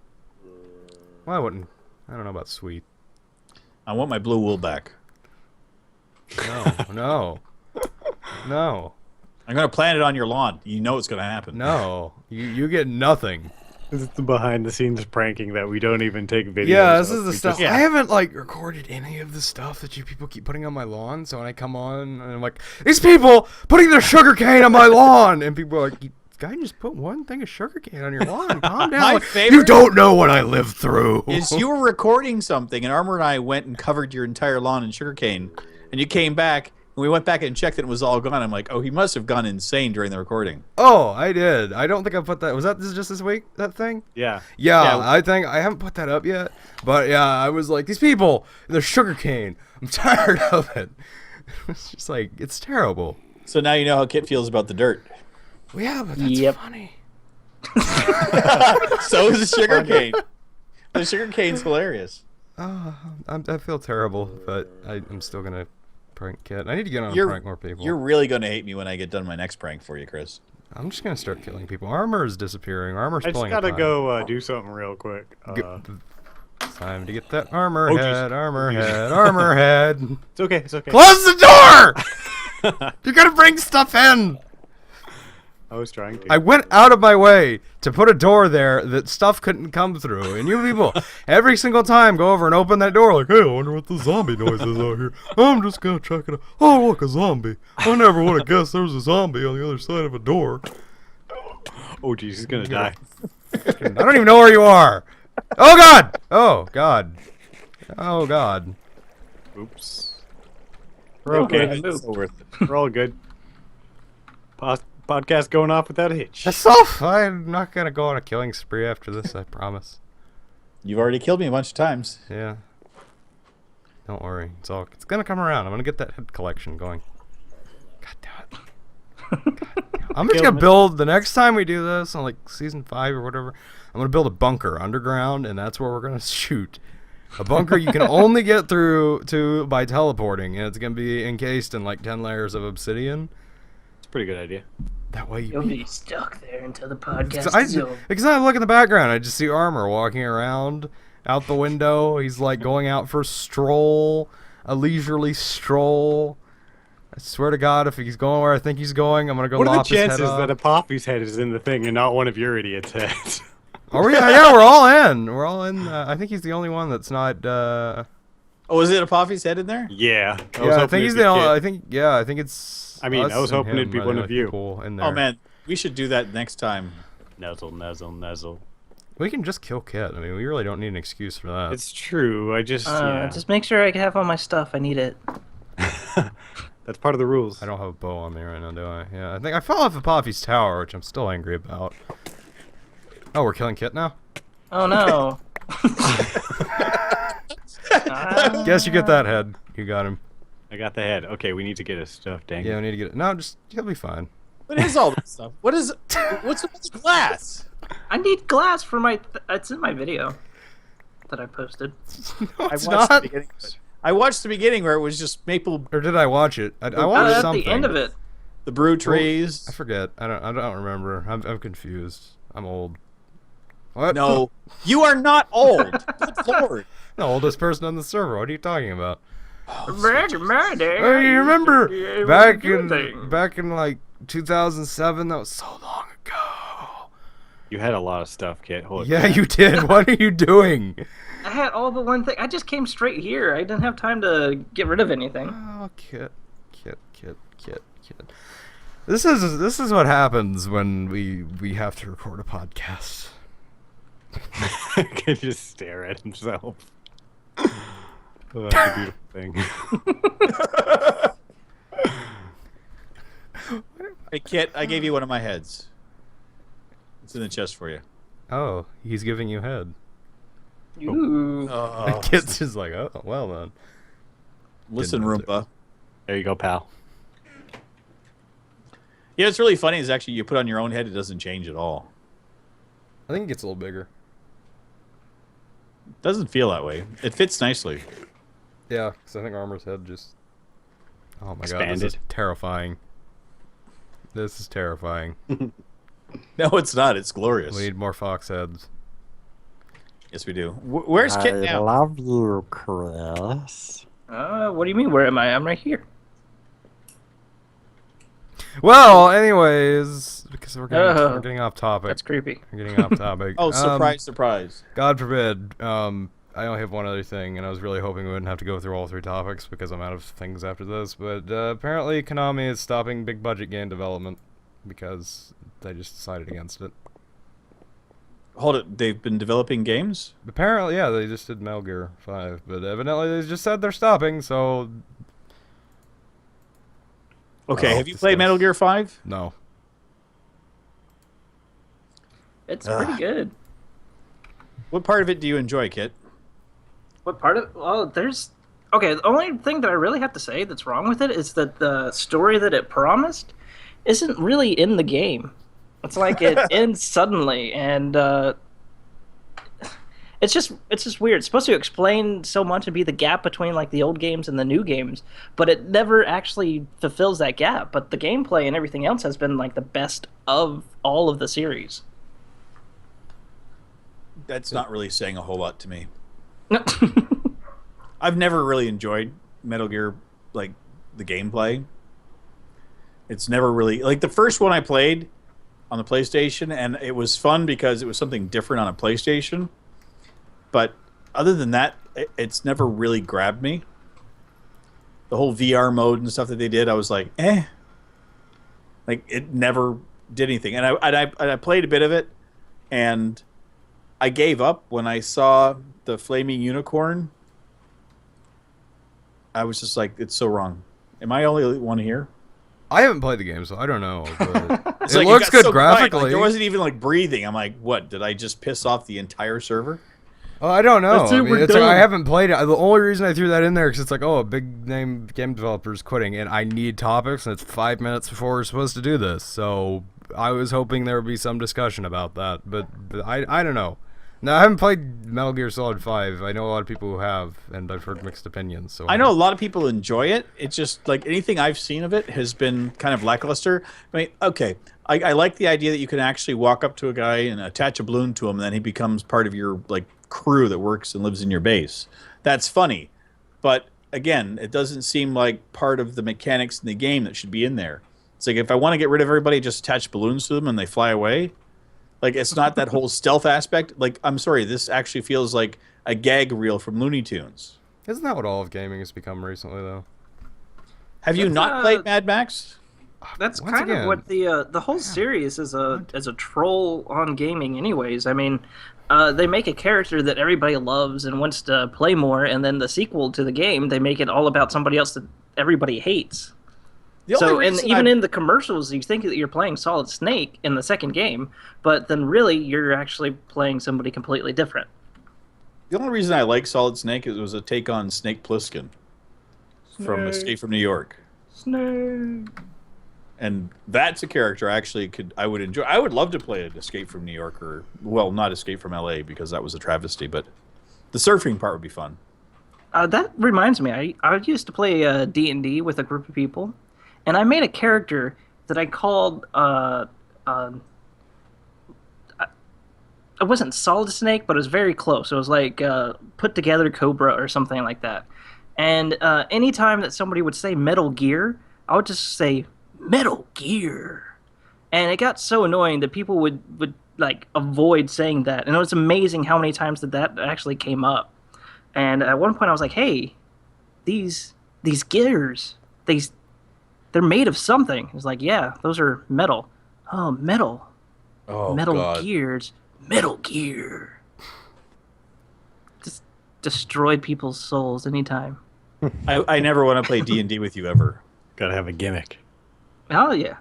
well, I wouldn't. I don't know about sweet. I want my blue wool back. No, no, no, I'm going to plant it on your lawn. You know it's going to happen. no. You get nothing. This is the behind the scenes pranking that we don't even take videos. Yeah, this of. is the We stuff. just- I haven't like recorded any of the stuff that you people keep putting on my lawn. So when I come on and I'm like, these people putting their sugar cane on my lawn, and people are like, "You guy just put one thing of sugar cane on your lawn. Calm down. My Like, favorite- you don't know what I lived through. Is you were recording something, and Armor and I went and covered your entire lawn in sugarcane, and you came back, and we went back and checked, and it was all gone. I'm like, oh, he must have gone insane during the recording. Oh, I did. I don't think I put that. Was that just this week? That thing? Yeah. Yeah, Yeah. I think I haven't put that up yet. But yeah, I was like, these people, they're sugar cane. I'm tired of it. It's just like, it's terrible. So now you know how Kit feels about the dirt. Well, yeah, but that's Yep. funny. So is the sugarcane. The sugarcane's hilarious. I feel terrible, but I'm still gonna prank Kit. I need to get on and You're- prank more people. You're really going to hate me when I get done my next prank for you, Chris. I'm just gonna start killing people. Armor is disappearing. Armor's I just pulling gotta apart. go do something real quick. It's time to get that armor Oh, jeez. head, armor Oh, jeez. head, armor head. It's okay. It's okay. Close the door! You gotta bring stuff in. I was trying to. I went out of my way to put a door there that stuff couldn't come through. And you people, every single time, go over and open that door like, hey, I wonder what the zombie noise is out here. I'm just gonna check it out. Oh, look, a zombie. I never would have guessed there was a zombie on the other side of a door. Oh, jeez, he's gonna die. I don't even know where you are. Oh, God! Oh, God. Oh, God. Oops. We're okay. It's so worth it. We're all good. Podcast going off without a hitch. That's off. I'm not gonna go on a killing spree after this, I promise. You've already killed me a bunch of times. Yeah. Don't worry. It's gonna come around. I'm gonna get that head collection going. God damn it. I'm just gonna build the next time we do this on like season 5 or whatever. I'm gonna build a bunker underground, and that's where we're gonna shoot. A bunker you can only get through to by teleporting, and it's gonna be encased in like 10 layers of obsidian. It's a pretty good idea. That way You'll be stuck there until the podcast Because is over. I look in the background, I just see Armor walking around out the window. He's like going out for a stroll, a leisurely stroll. I swear to God, if he's going where I think he's going, I'm gonna go What are the lop his head chances off. that a Poppy's head is in the thing and not one of your idiots' heads? Are we? Yeah, we're all in. We're all in. I think he's the only one that's not. Oh, is it a Poffy's head in there? Yeah. I think he's the only. I think it's. I mean, us I was and hoping it'd him be are the one of only you. people in there. Oh, man. We should do that next time. Nuzzle, nuzzle, nuzzle. We can just kill Kit. I mean, we really don't need an excuse for that. It's true. I just, yeah. Just make sure I have all my stuff. I need it. That's part of the rules. I don't have a bow on me right now, do I? Yeah, I think I fell off of Poppy's tower, which I'm still angry about. Oh, we're killing Kit now? Oh no. Guess you get that head. You got him. I got the head. Okay, we need to get his stuff. Dang. Yeah, we need to get it. No, just you'll be fine. What is all this stuff? What's with the glass? I need glass for my. It's in my video that I posted. No, it's watched not. the beginning. I watched the beginning where it was just maple, Or did I watch it? I watched At something. the end of it. the brew trees. I forget. I don't remember. I'm confused. I'm old. What? No, you are not old. Good Lord. The oldest person on the server. What are you talking about? Back in my day. Oh, you remember it was back a good thing. in like 2007? That was so long ago. You had a lot of stuff, Kit. Holy Yeah, crap. you did. What are you doing? I had all but one thing. I just came straight here. I didn't have time to get rid of anything. Oh, Kit. This is what happens when we have to record a podcast. Can just stare at himself. Oh, that's a beautiful thing. Hey, Kit, I gave you one of my heads. It's in the chest for you. Oh, he's giving you head. Ooh. Oh, Kit's just like, oh, well then. listen, Didn't Roompa. There you go, pal. Yeah, it's really funny. Is actually you put on your own head, it doesn't change at all. I think it gets a little bigger. Doesn't feel that way. It fits nicely. Yeah, because I think Armor's head just... Oh my god, this is Expanded. terrifying. This is terrifying. No, it's not. It's glorious. We need more fox heads. Yes, we do. Where's Kit now? love you, Chris. What do you mean? Where am I? I'm right here. Well, anyways, because we're getting off topic. That's creepy. We're getting off topic. Oh, surprise. God forbid. I only have one other thing, and I was really hoping we wouldn't have to go through all three topics because I'm out of things after this. But apparently, Konami is stopping big budget game development because they just decided against it. Hold it. They've been developing games? Apparently, yeah, they just did Metal Gear 5, but evidently they just said they're stopping. So Okay, Oh, have you played Metal Gear 5? no. It's pretty good. What part of it do you enjoy, Kit? What part of? Well, there's. Okay, the only thing that I really have to say that's wrong with it is that the story that it promised isn't really in the game. It's like it ends suddenly, and it's just weird. It's supposed to explain so much and be the gap between like the old games and the new games, but it never actually fulfills that gap. But the gameplay and everything else has been like the best of all of the series. That's not really saying a whole lot to me. No. I've never really enjoyed Metal Gear, like, the gameplay. It's never really... Like, the first one I played on the PlayStation, and it was fun because it was something different on a PlayStation. But other than that, it's never really grabbed me. The whole VR mode and stuff that they did, I was like, eh. Like, it never did anything. And I played a bit of it, and I gave up when I saw the flaming unicorn. I was just like, it's so wrong. Am I the only one here? I haven't played the game, so I don't know. But It's it like, you looks got good so quiet, like, graphically. there wasn't even like breathing. I'm like, what? Did I just piss off the entire server? Oh, I don't know. That's it, I mean, we're it's like, I done. haven't played it. The only reason I threw that in there is it's like, oh, a big name game developer's quitting, and I need topics, and it's 5 minutes before we're supposed to do this. So I was hoping there would be some discussion about that, but I don't know. No, I haven't played Metal Gear Solid 5. I know a lot of people who have, and I've heard mixed opinions. So I know a lot of people enjoy it. It's just like anything I've seen of it has been kind of lackluster. I mean, okay, I like the idea that you can actually walk up to a guy and attach a balloon to him, and then he becomes part of your like crew that works and lives in your base. That's funny, but again, it doesn't seem like part of the mechanics in the game that should be in there. It's like if I want to get rid of everybody, just attach balloons to them and they fly away. Like, it's not that whole stealth aspect. Like, I'm sorry, this actually feels like a gag reel from Looney Tunes. Isn't that what all of gaming has become recently, though? Have you That's, not played Mad Max? That's Once kind again, of what the whole series is a troll on gaming. Anyways, I mean, they make a character that everybody loves and wants to play more, and then the sequel to the game, they make it all about somebody else that everybody hates. So, and even in the commercials, you think that you're playing Solid Snake in the second game, but then really you're actually playing somebody completely different. The only reason I like Solid Snake is it was a take on Snake Plissken. from Escape from New York. Snake. And that's a character I would enjoy. I would love to play an Escape from New York, or well, not Escape from LA because that was a travesty, but the surfing part would be fun. That reminds me, I used to play D&D with a group of people, and I made a character that I called it wasn't Solid Snake, but it was very close. It was like Put Together Cobra or something like that. And anytime that somebody would say Metal Gear, I would just say Metal Gear. And it got so annoying that people would like avoid saying that. And it was amazing how many times that actually came up. And at one point I was like, hey, these gears, they're made of something. It was like, yeah, those are metal. Oh, metal. Oh, Metal God. Gears. Metal Gear. Just destroy people's souls anytime. I never want to play D&D with you ever. Gotta have a gimmick. Oh, yeah.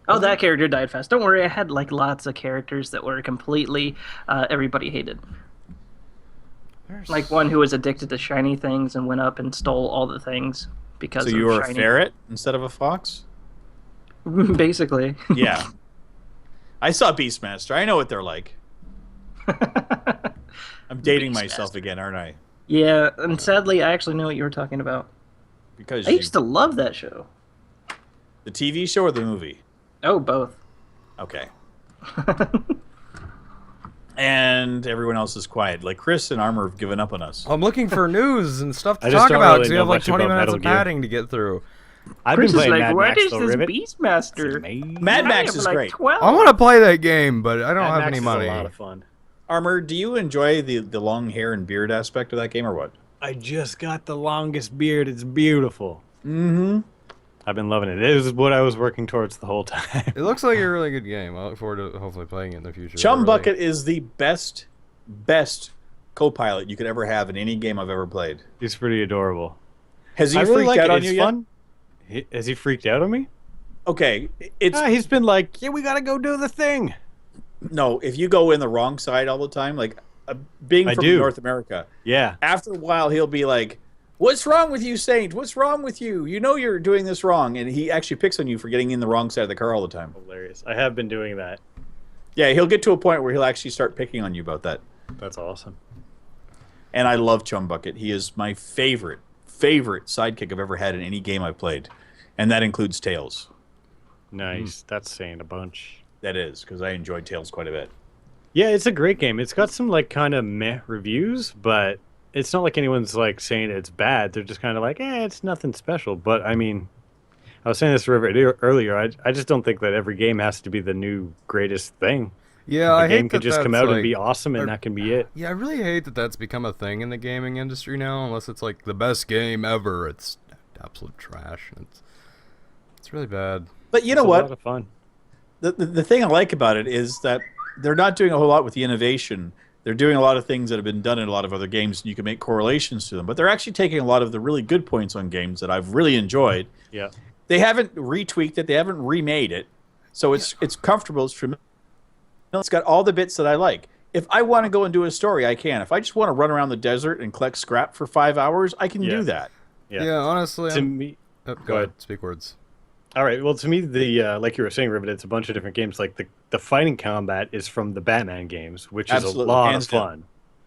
Oh, that character died fast. Don't worry, I had like lots of characters that were completely everybody hated. Like one who was addicted to shiny things and went up and stole all the things because So you were shiny. a ferret instead of a fox? Basically. Yeah. I saw Beastmaster. I know what they're like. I'm dating myself again, aren't I? Yeah, and sadly, I actually know what you were talking about. Because I used to love that show. the TV show or the movie? Oh, both. Okay. And everyone else is quiet. Like Chris and Armor have given up on us. I'm looking for news and stuff to I just talk don't about really because we know have like much 20 about minutes Metal of Gear. padding to get through. I've Chris been is playing like, Mad what Max is though, this Rivet. Beastmaster? Mad I Max have is like great. 12. I want to play that game, but I don't Mad have Max any is money. a lot of fun. Armor, do you enjoy the long hair and beard aspect of that game or what? I just got the longest beard. It's beautiful. Mm-hmm. I've been loving it. It is what I was working towards the whole time. It looks like a really good game. I look forward to hopefully playing it in the future. Chum Really- Bucket is the best co-pilot you could ever have in any game I've ever played. He's pretty adorable. Has he I really freaked like out it. on It's you yet? fun. Has he freaked out on me? Okay, it's He's been like, yeah, we gotta go do the thing. no. If you go in the wrong side all the time, like being I from do. North America, Yeah. after a while he'll be like, "What's wrong with you, Saint? What's wrong with you? You know you're doing this wrong," and he actually picks on you for getting in the wrong side of the car all the time. Hilarious. I have been doing that. Yeah, he'll get to a point where he'll actually start picking on you about that. That's awesome. And I love Chum Bucket. He is my favorite sidekick I've ever had in any game I've played, and that includes Tails. Nice. That's saying a bunch. That is because I enjoyed Tails quite a bit. Yeah, it's a great game. It's got some like kind of meh reviews, but it's not like anyone's like saying it's bad. They're just kind of like, it's nothing special. But I mean, I was saying this to River earlier. I just don't think that every game has to be the new greatest thing. Yeah, A I game hate could that just come that's, out and like- be awesome, and that can be it. Yeah, I really hate that that's become a thing in the gaming industry now. Unless it's like the best game ever, it's absolute trash. It's really bad. But you know It's a what? lot of fun. The thing I like about it is that they're not doing a whole lot with the innovation. They're doing a lot of things that have been done in a lot of other games, and you can make correlations to them. But they're actually taking a lot of the really good points on games that I've really enjoyed. Yeah. They haven't retweaked it. They haven't remade it. So it's comfortable. It's familiar. It's got all the bits that I like. If I want to go and do a story, I can. If I just want to run around the desert and collect scrap for 5 hours, I can Yeah. do that. Yeah, honestly. To me, Go ahead. Speak words. all right. Well, to me, the like you were saying, Rivet, it's a bunch of different games. Like the fighting combat is from the Batman games, which is Absolutely, a lot hands of down. fun.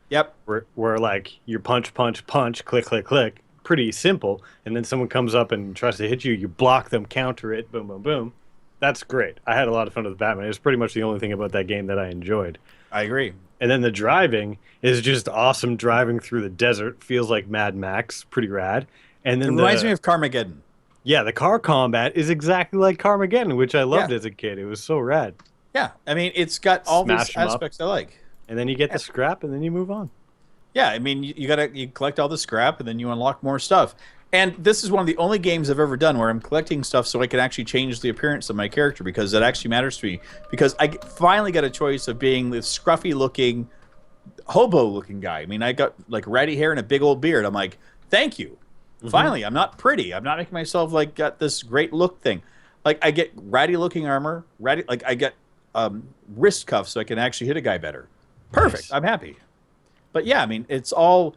Yep. Where like you punch, punch, punch, click, click, click, pretty simple. And then someone comes up and tries to hit you, you block them, counter it, boom, boom, boom. That's great. I had a lot of fun with Batman. It was pretty much the only thing about that game that I enjoyed. I agree. And then the driving is just awesome. Driving through the desert feels like Mad Max, pretty rad. And It then reminds me of Carmageddon. yeah, the car combat is exactly like Carmageddon, which I loved Yeah. as a kid. It was so rad. Yeah. I mean, it's got all Smash these 'em up. aspects I like. And then you get the scrap, and then you move on. Yeah, I mean, you collect all the scrap, and then you unlock more stuff. And this is one of the only games I've ever done where I'm collecting stuff so I can actually change the appearance of my character, because that actually matters to me. Because I finally got a choice of being this scruffy-looking, hobo-looking guy. I mean, I got like ratty hair and a big old beard. I'm like, thank you. Finally, I'm not pretty. I'm not making myself like got this great look thing. Like I get ratty-looking armor, like I get wrist cuffs so I can actually hit a guy better. Perfect. Nice. I'm happy. But yeah, I mean, it's all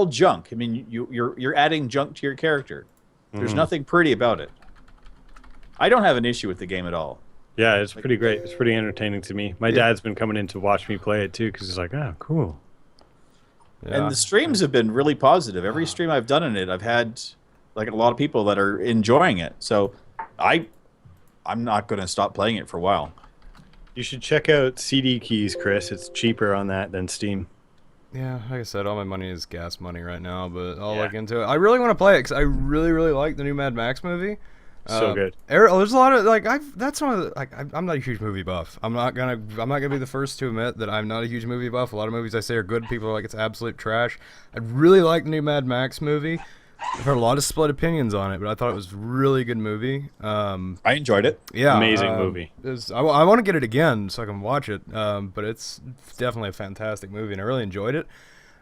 junk. I mean, you're adding junk to your character. There's nothing pretty about it. I don't have an issue with the game at all. Yeah, it's pretty great. It's pretty entertaining to me. My dad's been coming in to watch me play it too because he's like, "Oh, cool." Yeah. And the streams have been really positive. Every stream I've done in it, I've had like a lot of people that are enjoying it. So I'm not going to stop playing it for a while. You should check out CD Keys, Chris. It's cheaper on that than Steam. Yeah, like I said, all my money is gas money right now, but I'll Yeah. look into it. I really want to play it because I really, really like the new Mad Max movie. So good. There's a lot of that's one of the, I'm not a huge movie buff. I'm not gonna be the first to admit that I'm not a huge movie buff. A lot of movies I say are good, people are like it's absolute trash. I really like the new Mad Max movie. I've heard a lot of split opinions on it, but I thought it was a really good movie. I enjoyed it. Yeah, Amazing movie. I want to get it again so I can watch it. But it's definitely a fantastic movie, and I really enjoyed it.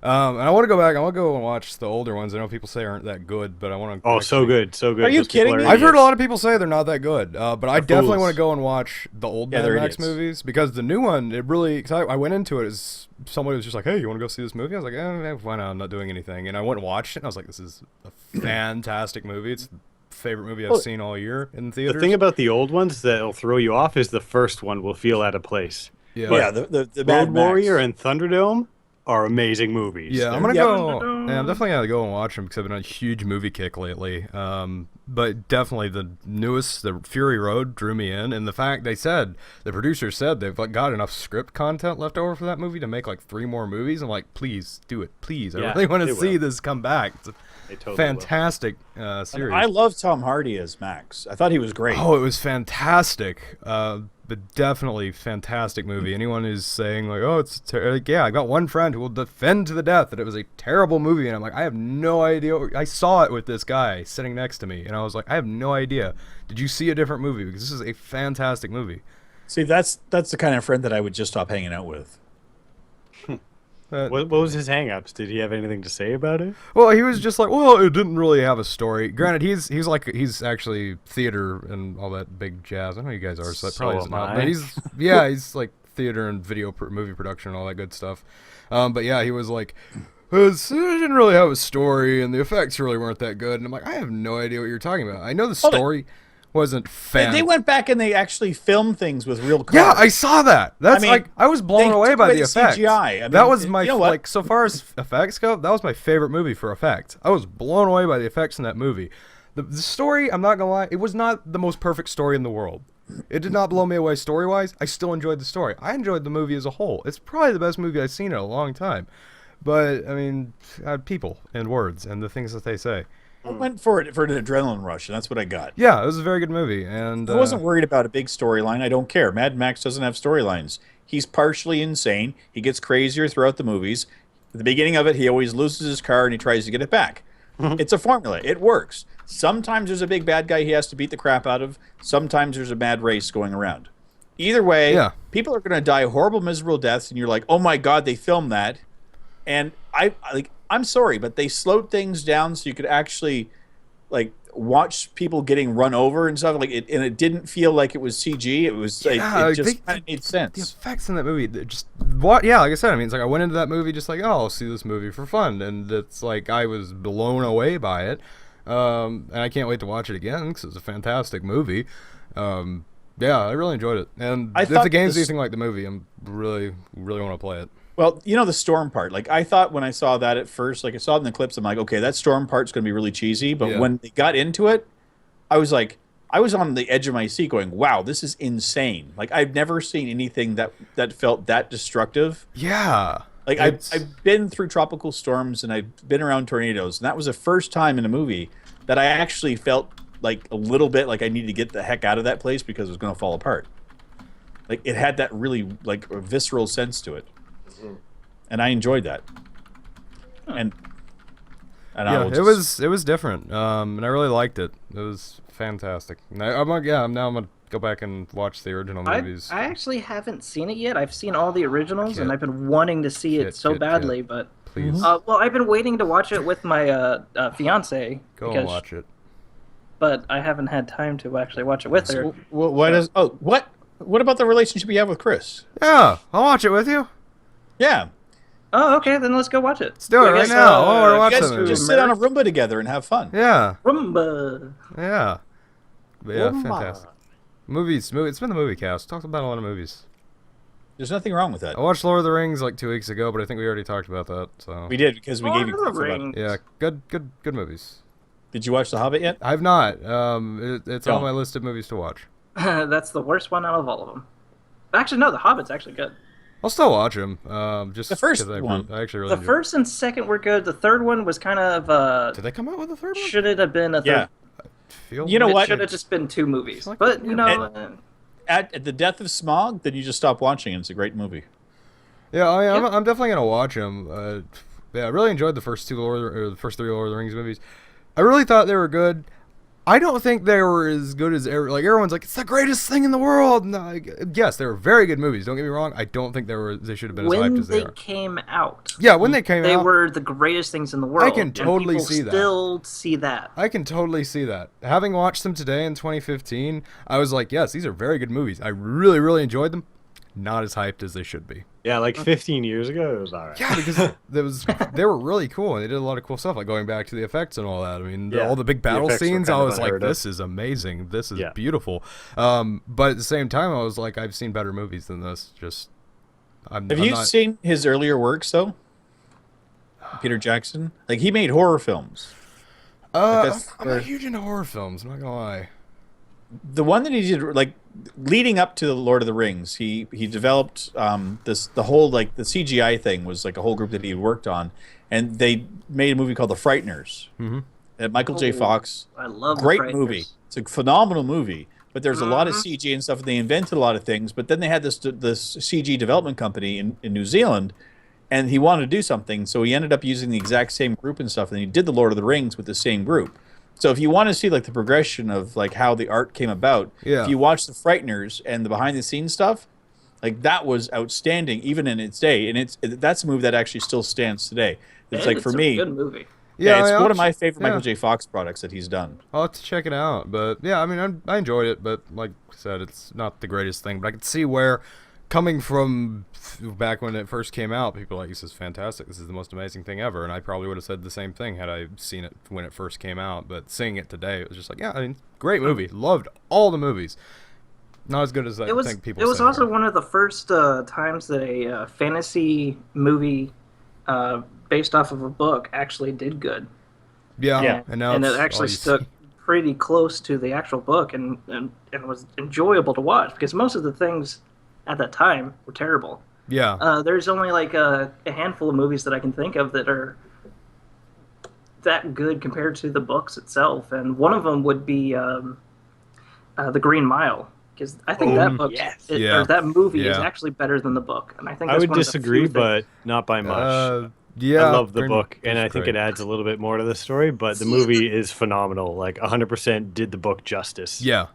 And I want to go back. I want to go and watch the older ones. I know people say aren't that good, but I want to. Oh, so good, so good. Are you Those people kidding me? I've heard a lot of people say they're not that good, but I definitely fools. want to go and watch the old Yeah, Mad they're Max idiots. movies because the new one, it really. Cause I went into it as somebody was just like, "Hey, you want to go see this movie?" I was like, "Why not? I'm not doing anything." And I went and watched it, and I was like, "This is a fantastic movie. It's the favorite movie I've seen all year in theaters." The thing about the old ones that'll throw you off is the first one will feel out of place. yeah, Yeah, the Mad Road Max. Warrior and Thunderdome are amazing movies. Yeah, I'm They're- gonna Yeah. go. Yeah, I'm definitely gonna go and watch them because I've been on a huge movie kick lately. But definitely the newest, the Fury Road, drew me in, and the fact the producers said they've like got enough script content left over for that movie to make like 3 more movies. I'm like, please do it, please. I Yeah, really want they to see will. this come back. It's a They totally will. fantastic series. I love Tom Hardy as Max. I thought he was great. Oh, it was fantastic. But definitely fantastic movie. Anyone who's saying like, "Oh, it's like, yeah," I got one friend who will defend to the death that it was a terrible movie, and I'm like, I have no idea. I saw it with this guy sitting next to me, and I was like, I have no idea. Did you see a different movie? Because this is a fantastic movie. See, that's the kind of friend that I would just stop hanging out with. What was his hang-ups? Did he have anything to say about it? Well, he was just like, well, it didn't really have a story. Granted, he's actually theater and all that big jazz. I know you guys are, so that So probably doesn't am help. I. But he's like theater and movie production and all that good stuff. But yeah, he was like, it didn't really have a story, and the effects really weren't that good. And I'm like, I have no idea what you're talking about. I know the story wasn't They went back and they actually filmed things with real cars. Yeah, I saw that. That's mean, like I was blown they away took by away the the effects. CGI. I that mean, was my you know what? like so far as effects go. That was my favorite movie for effects. I was blown away by the effects in that movie. The story, I'm not gonna lie, it was not the most perfect story in the world. It did not blow me away story wise. I still enjoyed the story. I enjoyed the movie as a whole. It's probably the best movie I've seen in a long time. But I mean, people and words and the things that they say. I went for an adrenaline rush, and that's what I got. Yeah, it was a very good movie, and I wasn't worried about a big storyline. I don't care. Mad Max doesn't have storylines. He's partially insane. He gets crazier throughout the movies. At the beginning of it, he always loses his car and he tries to get it back. It's a formula. It works. Sometimes there's a big bad guy he has to beat the crap out of. Sometimes there's a mad race going around. Either way, Yeah. people are going to die horrible, miserable deaths, and you're like, oh my God, they filmed that. And I'm sorry, but they slowed things down so you could actually like watch people getting run over and stuff like it, and it didn't feel like it was CG. It was like it just kind of made the sense. effects in that movie, yeah, like I said, I mean, it's like I went into that movie just like, oh, I'll see this movie for fun, and it's like I was blown away by it, and I can't wait to watch it again because it's a fantastic movie. Yeah, I really enjoyed it, and I if the thought game's this- anything like the movie, I'm really want to play it. Well, you know the storm part. Like I thought when I saw that at first, like I saw it in the clips, I'm like, okay, that storm part's going to be really cheesy. But Yeah. when they got into it, I was like, I was on the edge of my seat, going, wow, this is insane. Like I've never seen anything that felt that destructive. Yeah, Like I've been through tropical storms and I've been around tornadoes, and that was the first time in a movie that I actually felt like a little bit like I needed to get the heck out of that place because it was going to fall apart. Like it had that really like a visceral sense to it, and I enjoyed that. And I yeah, will it just- was different, and I really liked it. It was fantastic. I'm gonna go back and watch the original movies. I actually haven't seen it yet. I've seen all the originals, and Kit. I've been wanting to see it Kit, so Kit, badly, Kit. but Please well, I've been waiting to watch it with my fiance go and watch it. but I haven't had time to actually watch it with her. what about the relationship you have with Chris? Yeah, I'll watch it with you. Yeah, Oh, okay, then let's go watch it. Let's do it right guys, now. Oh, we're you watching guys the movie. just sit on a Roomba together and have fun. Yeah, Rumba. yeah, but yeah, Rumba. fantastic. Movies. It's been the movie cast. Talked about a lot of movies. There's nothing wrong with that. I watched Lord of the Rings like 2 weeks ago, but I think we already talked about that. So We did because we Lord gave you of the crap about it. Rings. yeah, good movies. Did you watch The Hobbit yet? I've not. It's on Don't. my list of movies to watch. That's the worst one out of all of them. Actually, no, The Hobbit's actually good. I'll still watch them. Just The first 'cause one. I actually really The enjoyed first and second were good. The third one was kind of it. Did they come out with a third one? should it have been a Yeah. third? Feel You know It what? should have just been 2 movies. Like- But you know, At the death of Smog, then you just stop watching and it's a great movie. Yeah, I'm Yep. definitely gonna watch them. Yeah, I really enjoyed the first 3 Lord of the Rings movies. I really thought they were good. I don't think they were as good as everyone's like it's the greatest thing in the world. No, yes, they were very good movies. Don't get me wrong. I don't think they should have been as when hyped as they they are. came out, Yeah, when they came they out, were the greatest things in the world. can and totally people see that. Still see that. I can totally see that. Having watched them today in 2015, I was like, yes, these are very good movies. I really, really enjoyed them. Not as hyped as they should be. Yeah, like 15 years ago, it was all right. Yeah, because they were really cool and they did a lot of cool stuff, like going back to the effects and all that. I mean, Yeah, all the big the battle effects were scenes, kind I of was like, unheard of. this is amazing. This is Yeah. beautiful. But at the same time, I was like, I've seen better movies than this. Just, I'm Have you not, seen his earlier works though? Peter Jackson, like he made horror films. that's- I'm not huge into horror films. I'm not gonna lie. The one that he did, like leading up to the Lord of the Rings, he developed the whole like the CGI thing was like a whole group that he had worked on, and they made a movie called The Frighteners. Mhm. Michael J. Oh, Fox, I love the great Frighteners. movie. It's a phenomenal movie, but there's a lot of CG and stuff, and they invented a lot of things. But then they had this CG development company in New Zealand, and he wanted to do something, so he ended up using the exact same group and stuff, and he did the Lord of the Rings with the same group. So if you want to see like the progression of like how the art came about, Yeah. if you watch the Frighteners and the behind the scenes stuff, like that was outstanding even in its day, and that's a movie that actually still stands today. It's And like it's for a me, good movie. yeah, it's I'll one of my ch- favorite yeah. Michael J. Fox products that he's done. I'll have to check it out. But yeah, I mean, I enjoyed it, but like I said, it's not the greatest thing. But I could see where, coming from back when it first came out, people were like, this is fantastic. This is the most amazing thing ever. And I probably would have said the same thing had I seen it when it first came out. But seeing it today, it was just like, yeah, I mean, great movie. Loved all the movies. Not as good as I It was. think people It was say also they are. one of the first times that a fantasy movie based off of a book actually did good. Yeah, Yeah. and now And it's it all actually you stuck see. pretty close to the actual book and was enjoyable to watch because most of the things at that time were terrible. Yeah, There's only like a handful of movies that I can think of that are that good compared to the books itself, and one of them would be The Green Mile, because I think that book, yes. Yeah. or that movie, is Yeah. actually better than the book, and I think I that's would one of the disagree, few things- but not by much. yeah. I love the Green book, Book's and I think great. it adds a little bit more to the story. But the movie is phenomenal. Like 100% did the book justice. Yeah,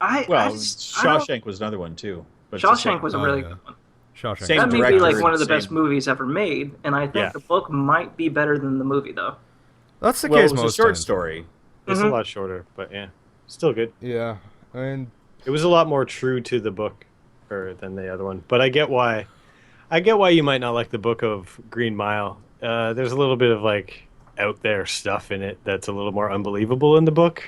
I Well, don't- Shawshank was another one too. But it's the Shawshank same- was a Oh, really yeah. good one. Shawshank. Same That may be director like and one of the same- best movies ever made, and I think Yeah. the book might be better than the movie, though. That's the Well, case it was most a short times. story. It's Mhm. a lot shorter, but yeah, still good. Yeah, I mean, It was a lot more true to the book than the other one. But I get why. You might not like the book of Green Mile. There's a little bit of like out there stuff in it that's a little more unbelievable in the book.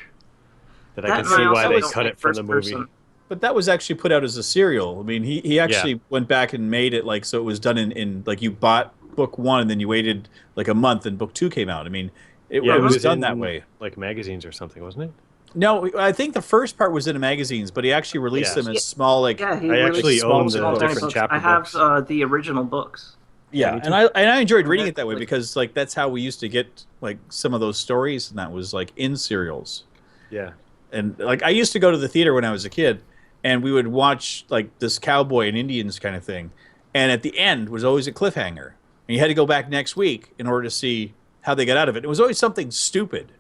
That I That can and see also why they don't cut like it from the first movie. person. But that was actually put out as a serial. I mean, he actually went back and made it like so it was done in like you bought book one and then you waited like a month and book two came out. I mean, it Yeah, was done in, that way. like magazines or something, wasn't it? No, I think the first part was in the magazines, but he actually released Yeah. them as small like Yeah, he I released actually small, own the small different books. chapter I have books. the original books. yeah, me too. and I enjoyed reading it that way Like- because like that's how we used to get like some of those stories and that was like in serials. Yeah. And like I used to go to the theater when I was a kid, and we would watch like this cowboy and Indians kind of thing, and at the end was always a cliffhanger, and you had to go back next week in order to see how they got out of it. It was always something stupid,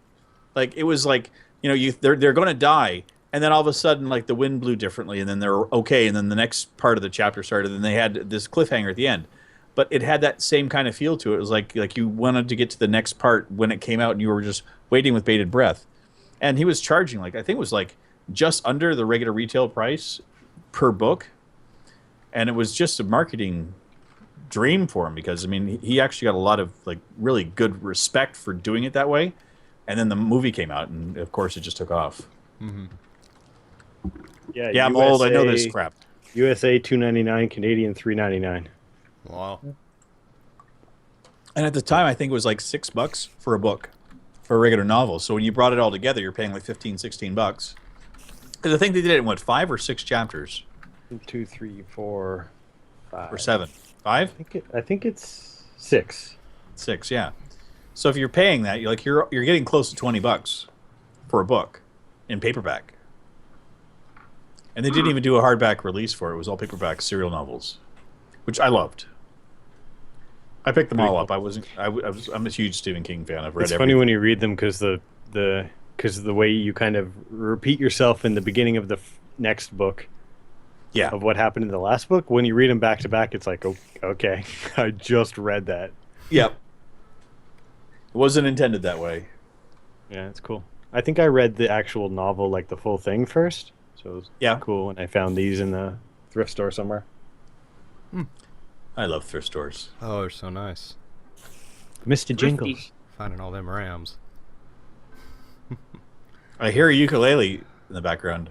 like it was like they're going to die, and then all of a sudden like the wind blew differently, and then they're okay, and then the next part of the chapter started, and they had this cliffhanger at the end. But it had that same kind of feel to it. It was like you wanted to get to the next part when it came out, and you were just waiting with bated breath. And he was charging like I think it was like just under the regular retail price per book, and it was just a marketing dream for him because I mean he actually got a lot of like really good respect for doing it that way, and then the movie came out, and of course it just took off. Mm-hmm. Yeah, I'm old. I know this crap. USA $2.99, Canadian $3.99. Wow. And at the time, I think it was like $6 for a book, for a regular novel. So when you brought it all together, you're paying like $15, $16. Because I think they did it in what 5 or 6 chapters. 1, 2, 3, 4, 5. Or 7. 5? I think it's 6. 6, yeah. So if you're paying that, you're getting close to $20 for a book in paperback. And they didn't even do a hardback release for it. It was all paperback serial novels, which I loved. I picked them all up. I'm a huge Stephen King fan. I've read. It's funny when you read them because the way you kind of repeat yourself in the beginning of the next book. Yeah. Of what happened in the last book. When you read them back to back, it's like, oh, okay, I just read that. Yep. It wasn't intended that way. Yeah, it's cool. I think I read the actual novel, like the full thing first. So it was cool when I found these in the thrift store somewhere. I love thrift stores. Oh, they're so nice. Mr. Jingles. Finding all them Rams. I hear a ukulele in the background.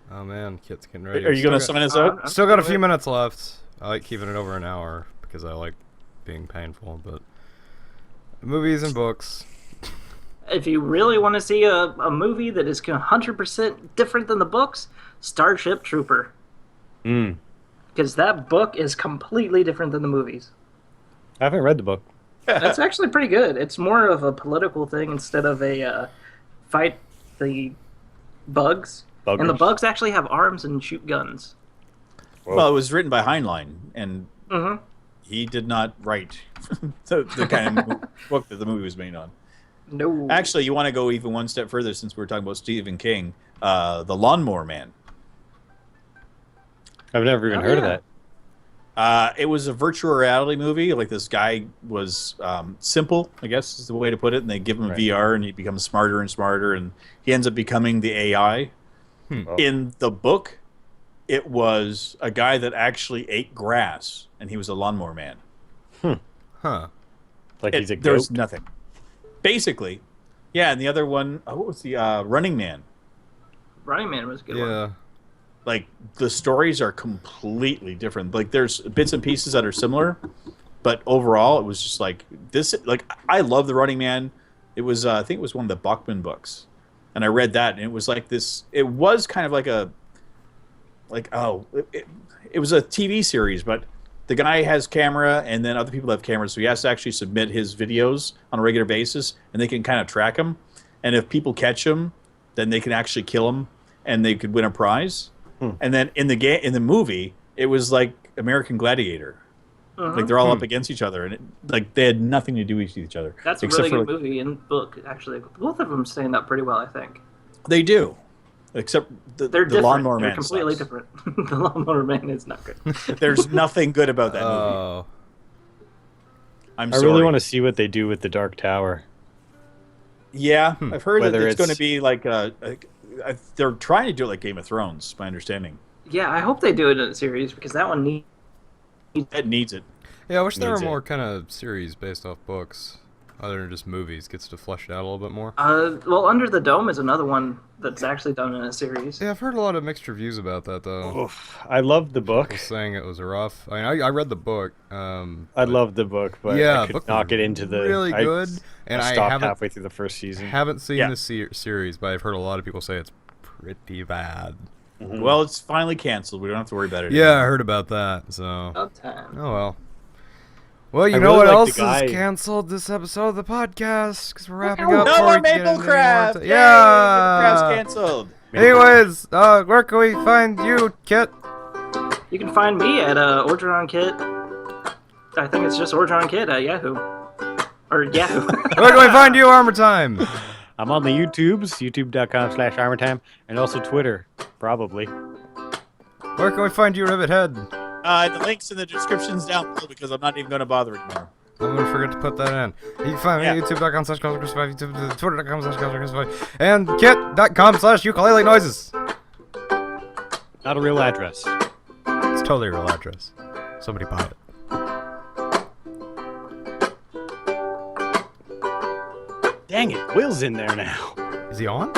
Oh man, Kit's getting ready. Are you going to sign us out? Still got a few minutes left. I like keeping it over an hour because I like being painful, but movies and books. If you really want to see a movie that is 100% different than the books, Starship Trooper. Because that book is completely different than the movies. I haven't read the book. It's actually pretty good. It's more of a political thing instead of a fight the bugs. Buggers. And the bugs actually have arms and shoot guns. Whoa. Well, it was written by Heinlein, and he did not write the kind of book that the movie was made on. No. Actually, you want to go even one step further since we're talking about Stephen King, The Lawnmower Man. I've never even heard of that. It was a virtual reality movie. Like this guy was simple, I guess is the way to put it. And they give him a VR, and he becomes smarter and smarter, and he ends up becoming the AI. In the book, it was a guy that actually ate grass, and he was a lawnmower man. Huh. Like he's a goat? There's nothing. Basically, yeah. And the other one, what was the Running Man? Running Man was a good one. Yeah. Like the stories are completely different. Like there's bits and pieces that are similar, but overall it was just like this. Like I love the Running Man. It was I think it was one of the Bachman books, and I read that, and it was like this. It was kind of like it was a TV series, but the guy has camera, and then other people have cameras, so he has to actually submit his videos on a regular basis, and they can kind of track him. And if people catch him, then they can actually kill him, and they could win a prize. And then in the movie, it was like American Gladiator. Like they're all up against each other, and like they had nothing to do with each other. That's a really good movie and book, actually. Both of them stand up pretty well, I think. They do, except the Lawnmower Man. They're completely different. The Lawnmower Man is not good. There's nothing good about that movie. Oh. I really want to see what they do with the Dark Tower. Yeah, I've heard that Whether it's going to be like they're trying to do it like Game of Thrones, my understanding. Yeah, I hope they do it in a series because that one needs It needs it. Yeah, I wish there were Needs it. more kind of series based off books, other than just movies. Gets to flesh it out a little bit more. well, Under the Dome is another one that's actually done in a series. Yeah, I've heard a lot of mixed reviews about that though. Oof. I loved the book. People saying it was rough. I mean, I read the book. I loved the book, but yeah, I could book not was get into the really good. And I stopped haven't halfway through the first season. haven't seen Yeah. the series, but I've heard a lot of people say it's pretty bad. Well, it's finally canceled. We don't have to worry about it Yeah, anymore. I heard about that. So, About time. oh well. Well, you I know really what like else the guy- is canceled this episode of the podcast? Because we're wrapping up. No before more we get Maple into Craft! more Yay! yeah. Maple Craft's canceled. Anyways, where can we find you, Kit? You can find me at Orgeron Kit. I think it's just Orgeron Kit at Yahoo. Or Yahoo. Where can we find you, Armor Time? I'm on the YouTubes, youtube.com/ArmorTime, and also Twitter, probably. Where can we find you, Ribbit Head? The link's in the descriptions down below because I'm not even going to bother anymore. I'm gonna forget to put that in. You can find me at youtube.com/CosmicCrucify, YouTube, Twitter.com/CosmicCrucify, and kit.com/ukulele noises. Not a real address. It's totally a real address. Somebody buy it. Dang it, Will's in there now. Is he on?